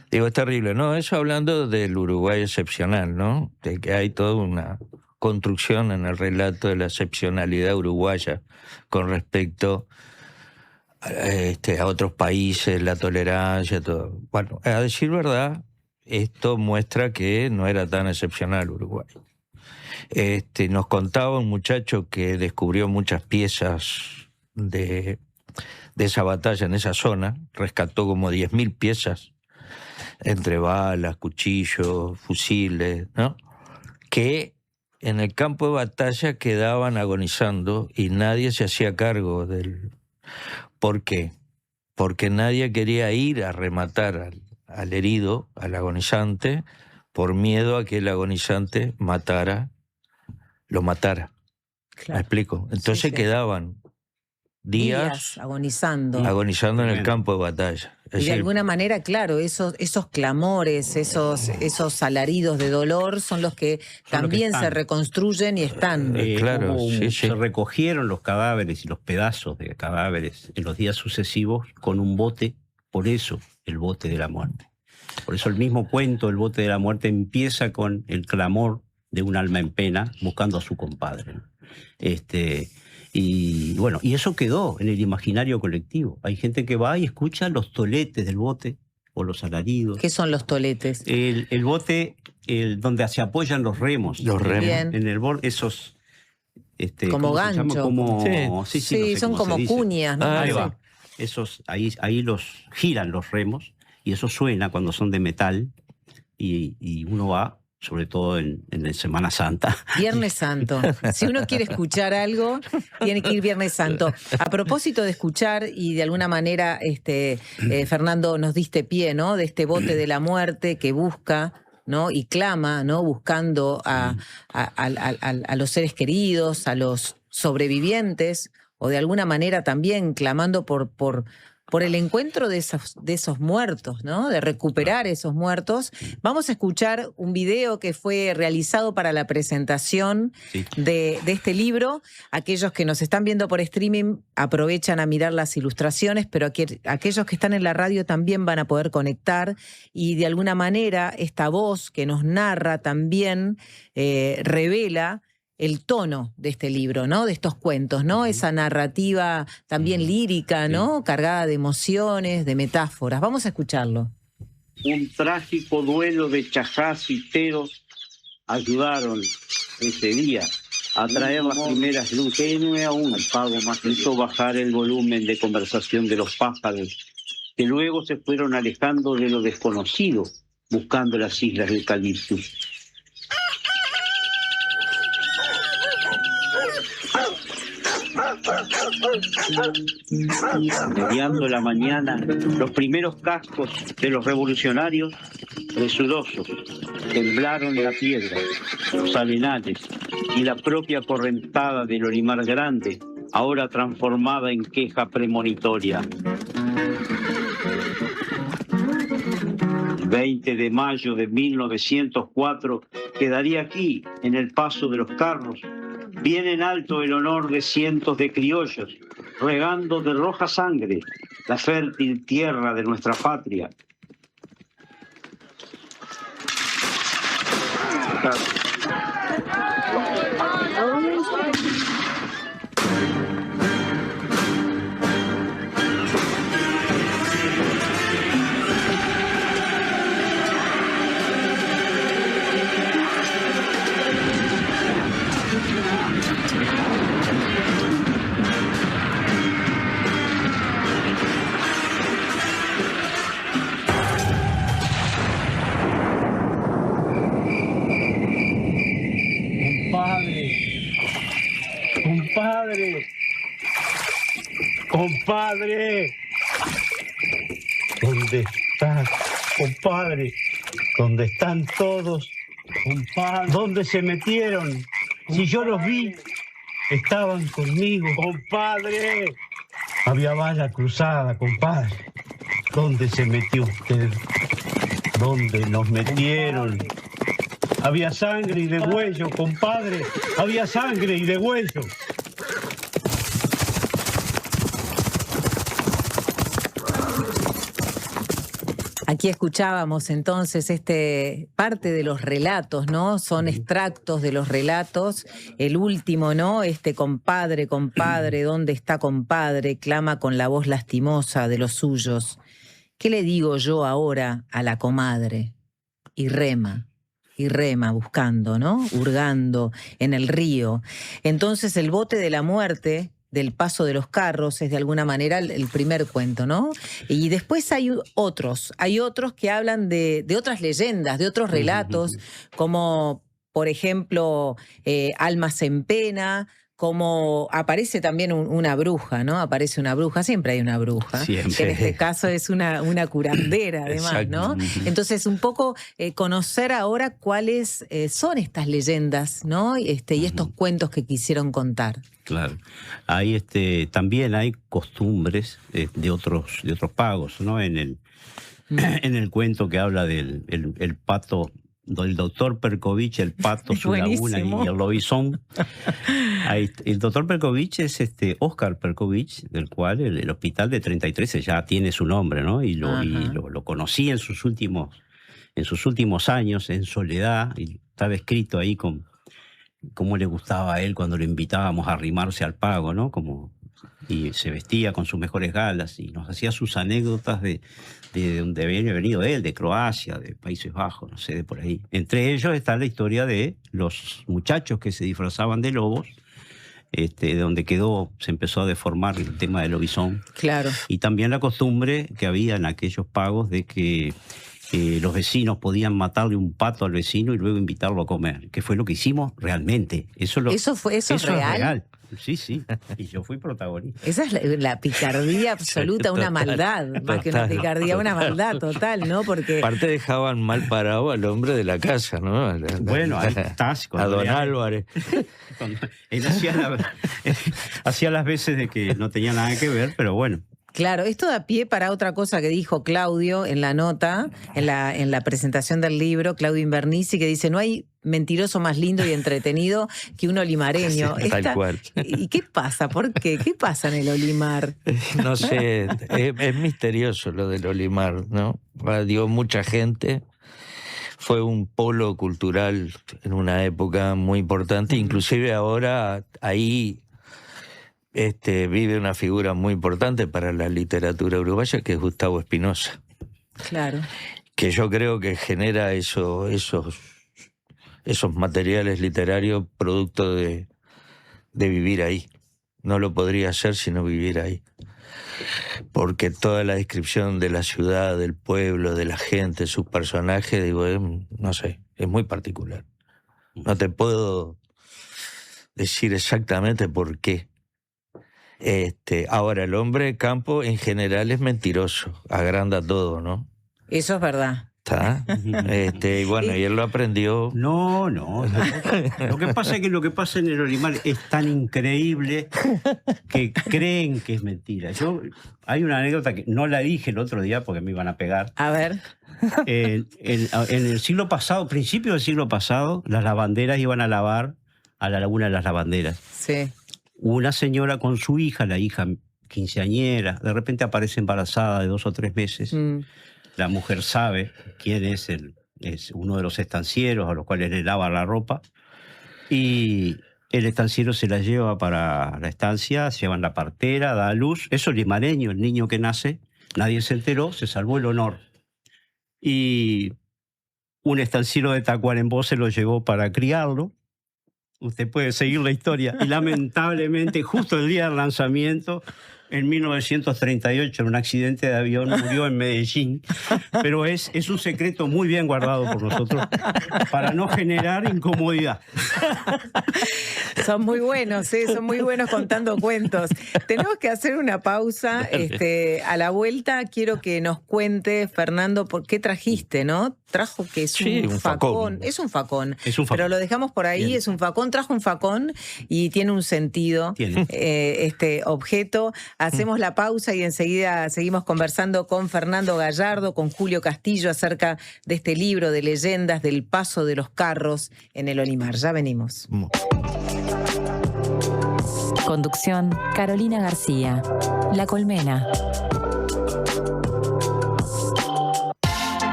Digo, es terrible, ¿no? Eso hablando del Uruguay excepcional, ¿no? De que hay toda una construcción en el relato de la excepcionalidad uruguaya con respecto a otros países, la tolerancia, todo. Bueno, a decir verdad, esto muestra que no era tan excepcional Uruguay. Nos contaba un muchacho que descubrió muchas piezas de esa batalla en esa zona, rescató como 10.000 piezas, entre balas, cuchillos, fusiles, ¿no? Que en el campo de batalla quedaban agonizando y nadie se hacía cargo del... ¿Por qué? Porque nadie quería ir a rematar al herido, al agonizante, por miedo a que el agonizante lo matara. Claro. ¿Me explico? Entonces Sí. días agonizando. en el campo de batalla. Es Y de decir, alguna manera, claro, esos clamores, esos alaridos de dolor son los que también se reconstruyen y están. Se recogieron los cadáveres y los pedazos de cadáveres en los días sucesivos con un bote, por eso el bote de la muerte. Por eso el mismo cuento, el bote de la muerte, empieza con el clamor de un alma en pena buscando a su compadre. Y bueno, y eso quedó en el imaginario colectivo. Hay gente que va y escucha los toletes del bote o los alaridos. ¿Qué son los toletes? El bote donde se apoyan los remos. Los remos. Bien. En el borde, esos... como ¿cómo se llama? gancho. Como, Sí, no sé son cómo como se dice. cuñas, ¿no? Ahí Sí. va. Ahí los giran los remos y eso suena cuando son de metal y uno va, sobre todo en Semana Santa. Viernes Santo. Si uno quiere escuchar algo, tiene que ir Viernes Santo. A propósito de escuchar, y de alguna manera, Fernando, nos diste pie, ¿no? De este bote de la muerte que busca, ¿no? Y clama, ¿no? Buscando a los seres queridos, a los sobrevivientes, o de alguna manera también clamando por el encuentro de esos muertos, ¿no? De recuperar esos muertos. Vamos a escuchar un video que fue realizado para la presentación de este libro. Aquellos que nos están viendo por streaming aprovechan a mirar las ilustraciones, pero aquellos que están en la radio también van a poder conectar y de alguna manera esta voz que nos narra también revela el tono de este libro, ¿no? De estos cuentos, ¿no? Esa narrativa también lírica, ¿no? Cargada de emociones, de metáforas. Vamos a escucharlo. Un trágico duelo de chajás y teros ayudaron ese día a traer las primeras luces. Tenue aún el pago más hizo bajar el volumen de conversación de los pájaros, que luego se fueron alejando de lo desconocido, buscando las islas del Eucaliptus. Mediando la mañana, los primeros cascos de los revolucionarios, presurosos, temblaron la piedra, los arenales y la propia correntada del Olimar Grande, ahora transformada en queja premonitoria. El 20 de mayo de 1904 quedaría aquí, en el paso de los carros, bien en alto el honor de cientos de criollos, regando de roja sangre la fértil tierra de nuestra patria. Compadre, compadre, ¿dónde estás, compadre? ¿Dónde están todos? Compadre, ¿dónde se metieron? Si yo los vi, estaban conmigo. Compadre, había bala cruzada, compadre. ¿Dónde se metió usted? ¿Dónde nos metieron? Había sangre y degüello, compadre. Había sangre y degüello. Aquí escuchábamos entonces parte de los relatos, ¿no? Son extractos de los relatos. El último, ¿no? Compadre, compadre, ¿dónde está compadre? Clama con la voz lastimosa de los suyos. ¿Qué le digo yo ahora a la comadre? Y rema buscando, ¿no? Hurgando en el río. Entonces el bote de la muerte del paso de los carros es de alguna manera el primer cuento, ¿no? Y después hay otros que hablan de otras leyendas, de otros relatos, como por ejemplo Almas en Pena, como aparece también una bruja, ¿no? Aparece una bruja, siempre hay una bruja. Siempre. Que en este caso es una curandera, además, ¿no? Entonces, un poco conocer ahora cuáles son estas leyendas, ¿no? Y estos cuentos que quisieron contar. Claro. Hay también hay costumbres de otros pagos, ¿no? En el cuento que habla del el pato, del doctor Perkovich, el pato, su laguna y el lobizón. El doctor Perkovich es Oscar Perkovich, del cual el hospital de 33 ya tiene su nombre, ¿no? Y lo conocí en sus últimos años, en soledad, y estaba escrito ahí con cómo le gustaba a él cuando lo invitábamos a arrimarse al pago, ¿no? Y se vestía con sus mejores galas y nos hacía sus anécdotas de donde había venido él, de Croacia, de Países Bajos, no sé, de por ahí. Entre ellos está la historia de los muchachos que se disfrazaban de lobos, de donde se empezó a deformar el tema del lobizón. Claro. Y también la costumbre que había en aquellos pagos de que los vecinos podían matarle un pato al vecino y luego invitarlo a comer, que fue lo que hicimos realmente. Eso es real. Sí, y yo fui protagonista. Esa es la picardía absoluta, total, una maldad, más que una picardía, una maldad total, ¿no? Porque aparte dejaban mal parado al hombre de la casa, ¿no? Bueno, ahí estás. A don Álvarez. Él hacía las veces de que no tenía nada que ver, pero bueno. Claro, esto da pie para otra cosa que dijo Claudio en la nota, en la presentación del libro, Claudio Invernici, que dice: no hay mentiroso más lindo y entretenido que un olimareño. Sí, tal cual. ¿Y qué pasa? ¿Por qué? ¿Qué pasa en el Olimar? No sé, es misterioso lo del Olimar, ¿no? Digo, mucha gente. Fue un polo cultural en una época muy importante, inclusive ahora ahí vive una figura muy importante para la literatura uruguaya, que es Gustavo Espinosa. Claro. Que yo creo que genera esos materiales literarios producto de vivir ahí. No lo podría hacer si no viviera ahí. Porque toda la descripción de la ciudad, del pueblo, de la gente, sus personajes, digo, no sé, es muy particular. No te puedo decir exactamente por qué. Ahora, el hombre de campo en general es mentiroso, agranda todo, ¿no? Eso es verdad. ¿Está? Y bueno, y él lo aprendió. No. Lo que pasa es que lo que pasa en el Olimar es tan increíble que creen que es mentira. Hay una anécdota que no la dije el otro día porque me iban a pegar. A ver. En el siglo pasado, principio del siglo pasado, las lavanderas iban a lavar a la Laguna de las Lavanderas. Sí. Una señora con su hija, la hija quinceañera, de repente aparece embarazada de 2 o 3 meses. La mujer sabe quién es uno de los estancieros a los cuales le lava la ropa, y el estanciero se la lleva para la estancia, llevan la partera, da a luz. Es olimareño el niño que nace, nadie se enteró, se salvó el honor. Y un estanciero de Tacuarembó se lo llevó para criarlo. Usted puede seguir la historia. Y lamentablemente, justo el día del lanzamiento, en 1938, en un accidente de avión, murió en Medellín. Pero es un secreto muy bien guardado por nosotros para no generar incomodidad. Son muy buenos, son muy buenos contando cuentos. Tenemos que hacer una pausa. A la vuelta quiero que nos cuente, Fernando, por qué trajiste, ¿no? Trajo que es un facón. Es un facón. Pero lo dejamos por ahí, es un facón. Trajo un facón y tiene un sentido este objeto. Hacemos la pausa y enseguida seguimos conversando con Fernando Gallardo, con Julio Castillo, acerca de este libro de leyendas del paso de los carros en el Olimar. Ya venimos. Conducción, Carolina García. La Colmena.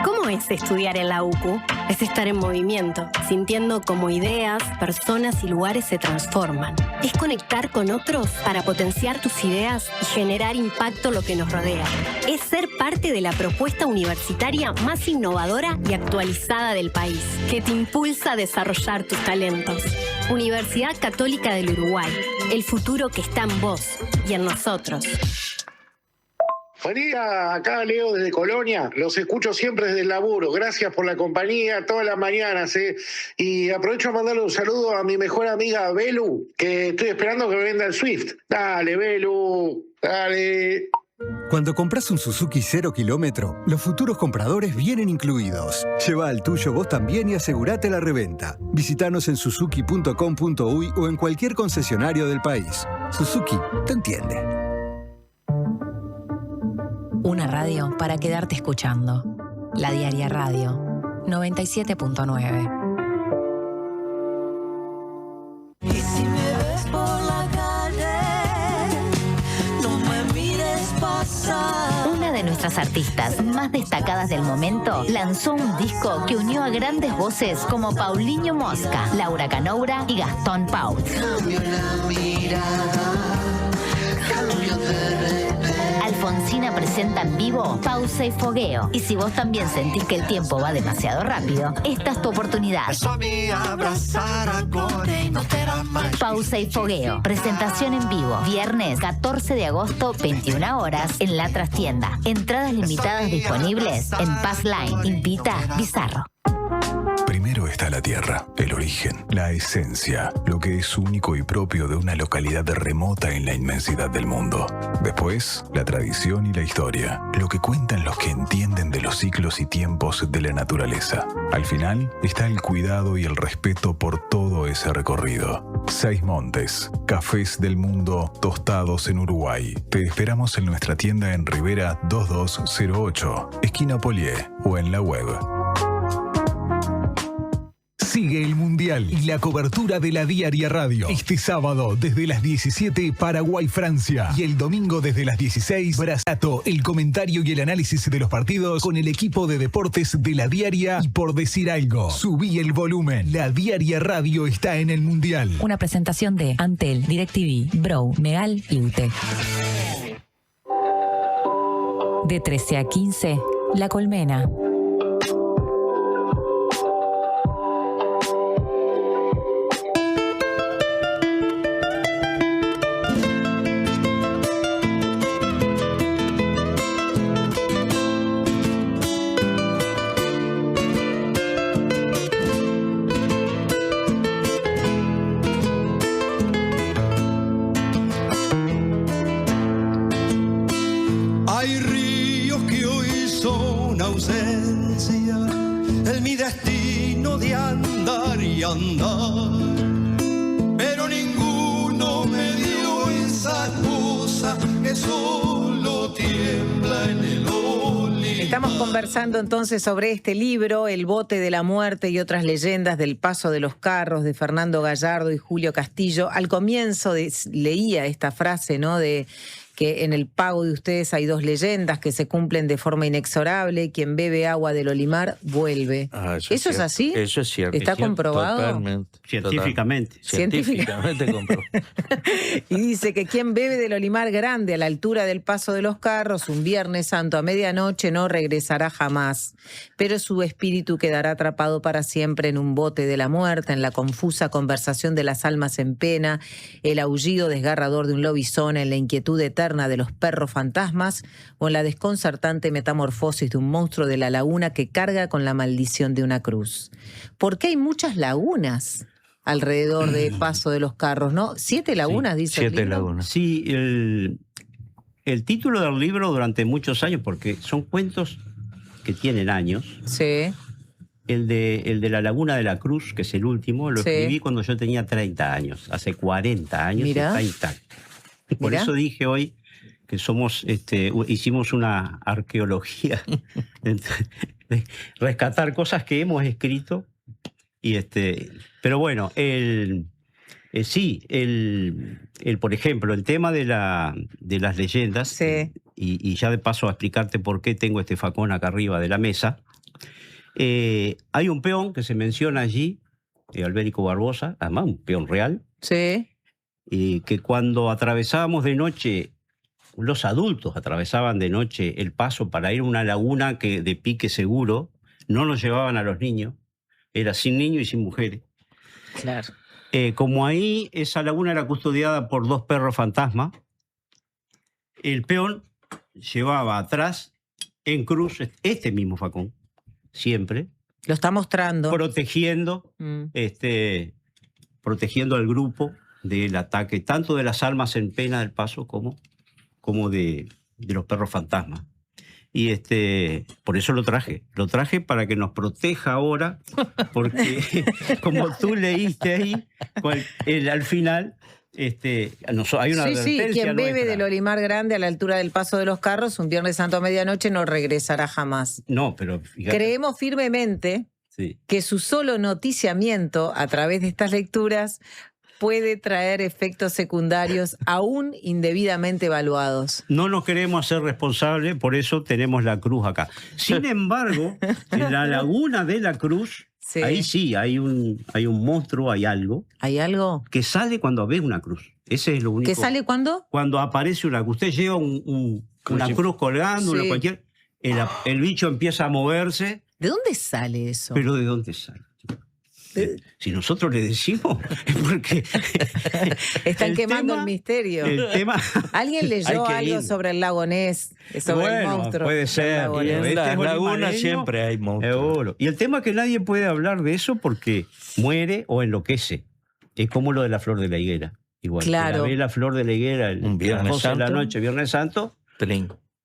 ¿Cómo es estudiar en la UCU? Es estar en movimiento, sintiendo cómo ideas, personas y lugares se transforman. Es conectar con otros para potenciar tus ideas y generar impacto en lo que nos rodea. Es ser parte de la propuesta universitaria más innovadora y actualizada del país, que te impulsa a desarrollar tus talentos. Universidad Católica del Uruguay, el futuro que está en vos y en nosotros. Buen día, acá Leo desde Colonia. Los escucho siempre desde el laburo. Gracias por la compañía todas las mañanas. Y aprovecho a mandarle un saludo a mi mejor amiga Belu, que estoy esperando que me venda el Swift. Dale, Belu, dale. Cuando compras un Suzuki 0 kilómetro, los futuros compradores vienen incluidos. Lleva al tuyo vos también y asegurate la reventa. Visítanos en suzuki.com.uy o en cualquier concesionario del país. Suzuki te entiende. Una radio para quedarte escuchando. La Diaria Radio 97.9. Y si me ves por la calle, no me mires pasar. Una de nuestras artistas más destacadas del momento lanzó un disco que unió a grandes voces como Paulinho Mosca, Laura Canoura y Gastón Paul. Cambio la mirada, cambio de repente. Alfonsina presenta en vivo Pausa y Fogueo. Y si vos también sentís que el tiempo va demasiado rápido, esta es tu oportunidad. Pausa y Fogueo. Presentación en vivo. Viernes 14 de agosto, 21 horas, en La Trastienda. Entradas limitadas disponibles en Pass Line. Invita Bizarro. Primero está la tierra, el origen, la esencia, lo que es único y propio de una localidad remota en la inmensidad del mundo. Después, la tradición y la historia, lo que cuentan los que entienden de los ciclos y tiempos de la naturaleza. Al final, está el cuidado y el respeto por todo ese recorrido. 6 montes, cafés del mundo tostados en Uruguay. Te esperamos en nuestra tienda en Rivera 2208, esquina Polié, o en la web. Sigue el Mundial y la cobertura de la Diaria Radio. Este sábado desde las 17, Paraguay-Francia. Y el domingo desde las 16, Brazato, el comentario y el análisis de los partidos con el equipo de deportes de la Diaria. Y por decir algo, subí el volumen. La Diaria Radio está en el Mundial. Una presentación de Antel, DirecTV, Bro, Megal y UTE. De 13 a 15, La Colmena. Hay ríos que hoy son ausencia, en mi destino de andar y andar, pero ninguno me dio esa cosa que solo tiembla en el olivar. Estamos conversando entonces sobre este libro, El bote de la muerte y otras leyendas del paso de los carros, de Fernando Gallardo y Julio Castillo. Al comienzo leía esta frase, ¿no?, de que en el pago de ustedes hay 2 leyendas que se cumplen de forma inexorable. Quien bebe agua del Olimar vuelve. ¿Eso es así? Eso es cierto. ¿Está comprobado? Totalmente. Científicamente. Científicamente comprobado. Y dice que quien bebe del Olimar grande a la altura del paso de los carros un Viernes Santo a medianoche no regresará jamás, pero su espíritu quedará atrapado para siempre en un bote de la muerte, en la confusa conversación de las almas en pena, el aullido desgarrador de un lobizón, en la inquietud eterna de los perros fantasmas o en la desconcertante metamorfosis de un monstruo de la laguna que carga con la maldición de una cruz. ¿Por qué hay muchas lagunas alrededor del paso de los carros, no? 7 lagunas, sí, dice el libro. 7 lagunas. Sí, el título del libro durante muchos años, porque son cuentos que tienen años. Sí. El de la Laguna de la Cruz, que es el último, lo Sí. escribí cuando yo tenía 30 años, hace 40 años, y Mirá. está intacto. Por Mirá. eso dije hoy que hicimos una arqueología de rescatar cosas que hemos escrito. Pero bueno, por ejemplo, el tema de las leyendas, y ya de paso a explicarte por qué tengo este facón acá arriba de la mesa. Hay un peón que se menciona allí, Albérico Barbosa, además un peón real. Sí. Que cuando atravesábamos de noche, los adultos atravesaban de noche el paso para ir a una laguna que de pique seguro, no nos llevaban a los niños, era sin niños y sin mujeres. Claro. Como ahí esa laguna era custodiada por 2 perros fantasmas, el peón llevaba atrás, en cruz, este mismo facón, siempre. Lo está mostrando. Protegiendo, protegiendo al grupo del ataque, tanto de las almas en pena del paso como de los perros fantasmas. Y por eso lo traje para que nos proteja ahora, porque como tú leíste ahí, al final hay una advertencia quien bebe nuestra. del Olimar Grande a la altura del Paso de los Carros un Viernes Santo a medianoche no regresará jamás. No, pero fíjate. Creemos firmemente que su solo noticiamiento a través de estas lecturas puede traer efectos secundarios aún indebidamente evaluados. No nos queremos hacer responsables, por eso tenemos la cruz acá. Sin embargo, en la laguna de la cruz, ahí sí hay un monstruo, hay algo. ¿Hay algo? Que sale cuando ve una cruz. Ese es lo único. ¿Que sale cuándo? Cuando aparece una cruz. Usted lleva una cruz colgando, una cualquier. El bicho empieza a moverse. ¿De dónde sale eso? ¿Pero de dónde sale? Si nosotros le decimos, es porque... Están quemando el misterio. El tema... ¿Alguien leyó algo sobre el lago Ness? Sobre el monstruo. Puede ser. Y en las lagunas siempre hay monstruos. Seguro. Y el tema es que nadie puede hablar de eso porque muere o enloquece. Es como lo de la flor de la higuera. Igual. Claro. Ve la flor de la higuera un Viernes Santo. De la noche, Viernes Santo.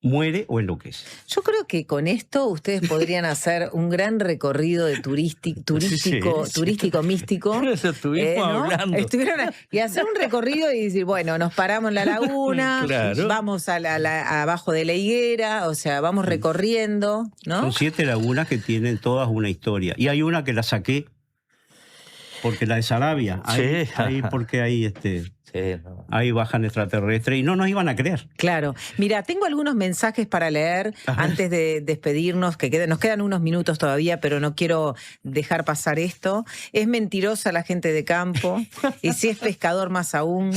Muere o enloquece. Yo creo que con esto ustedes podrían hacer un gran recorrido de turístico místico. Eso estuvimos hablando. Y hacer un recorrido y decir, bueno, nos paramos en la laguna, vamos abajo de la higuera, o sea, vamos recorriendo, ¿no? Son 7 lagunas que tienen todas una historia. Y hay una que la saqué porque la de Sarabia. Ahí porque hay ahí bajan extraterrestres y no nos iban a creer. Claro. Mira, tengo algunos mensajes para leer antes de despedirnos, nos quedan unos minutos todavía, pero no quiero dejar pasar esto. Es mentirosa la gente de campo, y si es pescador más aún.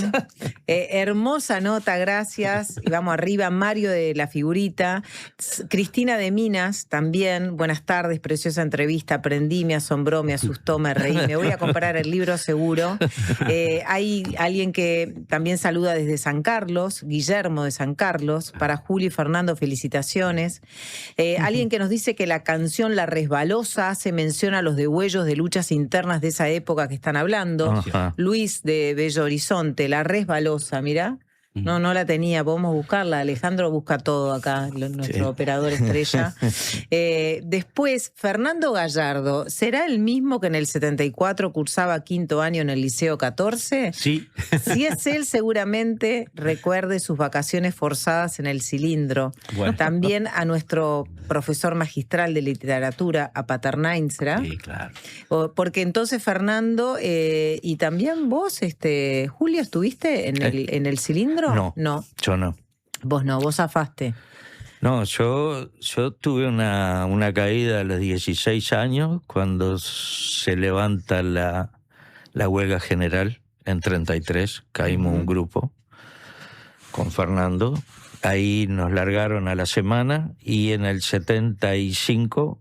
Hermosa nota, gracias. Y vamos arriba, Mario de la Figurita. Cristina de Minas, también. Buenas tardes, preciosa entrevista. Aprendí, me asombró, me asustó, me reí. Me voy a comprar el libro seguro. Hay alguien que también saluda desde San Carlos, Guillermo de San Carlos. Para Julio y Fernando, felicitaciones. Alguien que nos dice que la canción La Resbalosa hace mención a los degüellos de luchas internas de esa época que están hablando. Ajá. Luis de Bello Horizonte, La Resbalosa, mirá. No la tenía, podemos buscarla. Alejandro busca todo acá, nuestro operador estrella. Después, Fernando Gallardo, ¿será el mismo que en el 74 cursaba 5º año en el Liceo 14? Sí. Si es él, seguramente recuerde sus vacaciones forzadas en el Cilindro. Bueno. También a nuestro profesor magistral de literatura, a Paternain, ¿será? Sí, claro. Porque entonces, Fernando, y también vos, Julio, ¿estuviste en el Cilindro? No, yo no. Vos no, vos zafaste. No, yo tuve una caída a los 16 años cuando se levanta la huelga general en 33. Caímos un grupo con Fernando. Ahí nos largaron a la semana y en el 75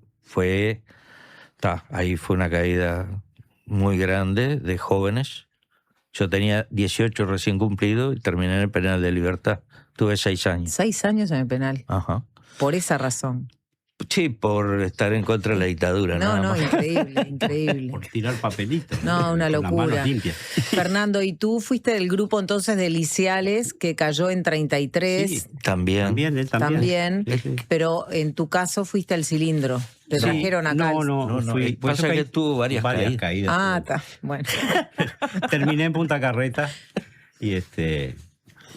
ahí fue una caída muy grande de jóvenes. Yo tenía 18 recién cumplidos y terminé en el penal de Libertad. Tuve 6 años. 6 años en el penal. Ajá. Por esa razón. Sí, por estar en contra de la dictadura. No, increíble. Por tirar papelitos. No, una locura. Con las manos limpias. Fernando, ¿y tú fuiste del grupo entonces de Liciales que cayó en 33? Sí, también. También, pero en tu caso fuiste al Cilindro. Te trajeron acá. No. Pasa que tuvo varias caídas. Ah, está. Bueno. Terminé en Punta Carreta y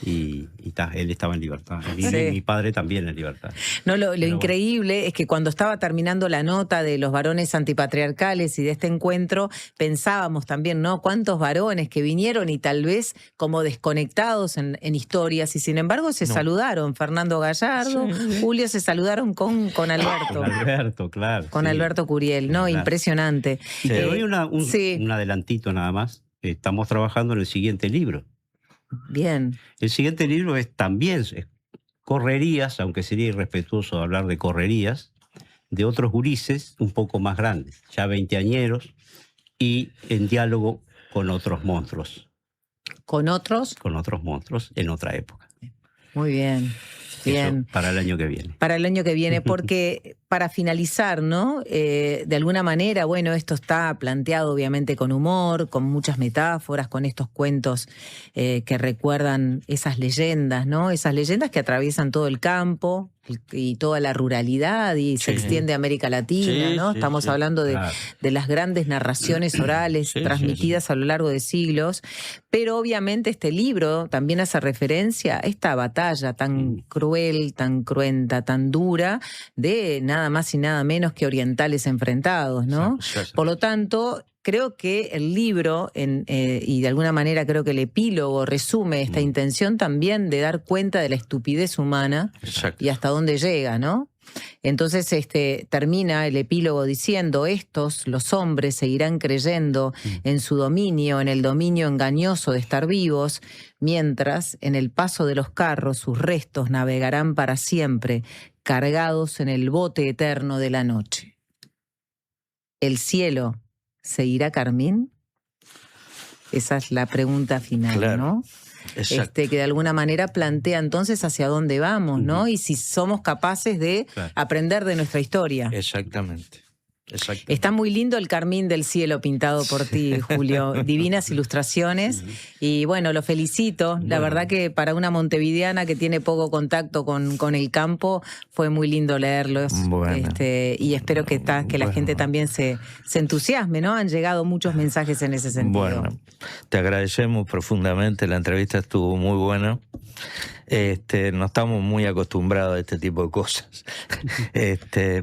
él estaba en libertad. Y mi padre también en libertad. No, lo increíble es que cuando estaba terminando la nota de los varones antipatriarcales y de este encuentro, pensábamos también, ¿no? Cuántos varones que vinieron y tal vez como desconectados en historias, y sin embargo se saludaron. Fernando Gallardo, Julio se saludaron con Alberto. Con Alberto, claro. Con Alberto Curiel, ¿no? Claro. Impresionante. Y te doy un adelantito nada más. Estamos trabajando en el siguiente libro. Bien. El siguiente libro es también correrías, aunque sería irrespetuoso hablar de correrías, de otros gurises un poco más grandes, ya veinteañeros, y en diálogo con otros monstruos. ¿Con otros? Con otros monstruos en otra época. Muy bien. Bien. Eso para el año que viene. Para el año que viene, porque para finalizar, ¿no? De alguna manera, bueno, esto está planteado obviamente con humor, con muchas metáforas, con estos cuentos que recuerdan esas leyendas, ¿no? Esas leyendas que atraviesan todo el campo y toda la ruralidad y se extiende a América Latina, ¿no? Estamos hablando de las grandes narraciones orales transmitidas a lo largo de siglos, pero obviamente este libro también hace referencia a esta batalla tan cruel, tan cruenta, tan dura de nada más y nada menos que orientales enfrentados, ¿no? Por lo tanto, creo que el libro, y de alguna manera creo que el epílogo resume esta intención también de dar cuenta de la estupidez humana y hasta dónde llega, ¿no? Entonces termina el epílogo diciendo: estos, los hombres, seguirán creyendo en su dominio, en el dominio engañoso de estar vivos, mientras en el paso de los carros sus restos navegarán para siempre, cargados en el bote eterno de la noche. ¿El cielo seguirá carmín? Esa es la pregunta final, ¿no? Que de alguna manera plantea entonces hacia dónde vamos, ¿no? Y si somos capaces de aprender de nuestra historia. Exactamente. Está muy lindo el carmín del cielo pintado por ti, Julio. Divinas ilustraciones. Y bueno, lo felicito. La verdad que para una montevideana que tiene poco contacto con el campo, fue muy lindo leerlos. Y espero que la gente también se entusiasme, ¿no? Han llegado muchos mensajes en ese sentido. Bueno, te agradecemos profundamente. La entrevista estuvo muy buena. No estamos muy acostumbrados a este tipo de cosas,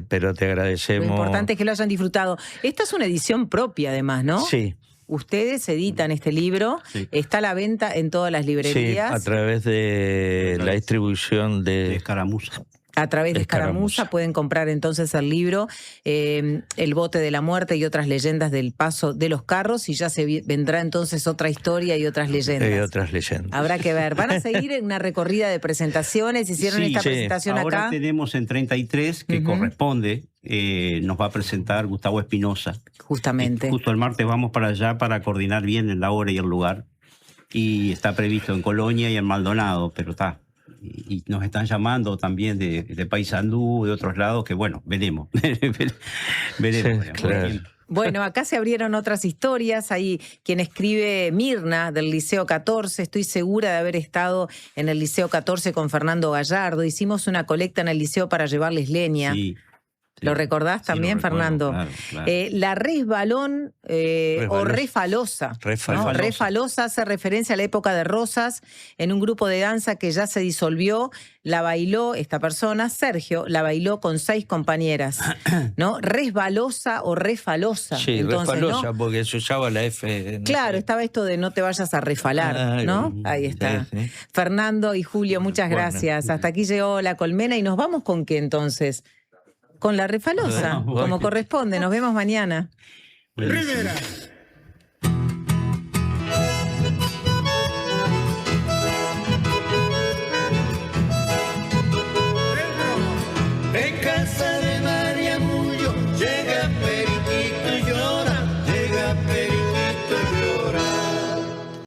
pero te agradecemos. Lo importante es que lo hayan disfrutado. Esta es una edición propia, además, ¿no? Sí. Ustedes editan este libro, está a la venta en todas las librerías. Sí, a través de la distribución de Escaramuza. A través de Escaramuza pueden comprar entonces el libro, El bote de la muerte y otras leyendas del paso de los carros, y ya se vendrá entonces otra historia y otras leyendas. Y otras leyendas. Habrá que ver. ¿Van a seguir en una recorrida de presentaciones? ¿Hicieron esta presentación ahora acá? Ahora tenemos en 33, que corresponde, nos va a presentar Gustavo Espinosa. Justamente. Justo el martes vamos para allá para coordinar bien la hora y el lugar. Y está previsto en Colonia y en Maldonado, pero está. Y nos están llamando también de Paysandú, de otros lados, que bueno, veremos. Veremos. Claro. Bueno, acá se abrieron otras historias. Hay quien escribe, Mirna, del Liceo 14. Estoy segura de haber estado en el Liceo 14 con Fernando Gallardo. Hicimos una colecta en el liceo para llevarles leña. Sí. ¿Lo recordás también, Fernando? Claro. La resbalón o refalosa. ¿no? Refalosa hace referencia a la época de Rosas, en un grupo de danza que ya se disolvió. La bailó esta persona, Sergio, la bailó con 6 compañeras. ¿No? Resbalosa o refalosa. Sí, entonces, refalosa, ¿no? porque se usaba la F. Claro, estaba esto de no te vayas a refalar, ¿no? Ahí está. Sí. Fernando y Julio, muchas gracias. Hasta aquí llegó La Colmena y nos vamos ¿con qué entonces? Con la refalosa, como corresponde. Nos vemos mañana. Primera.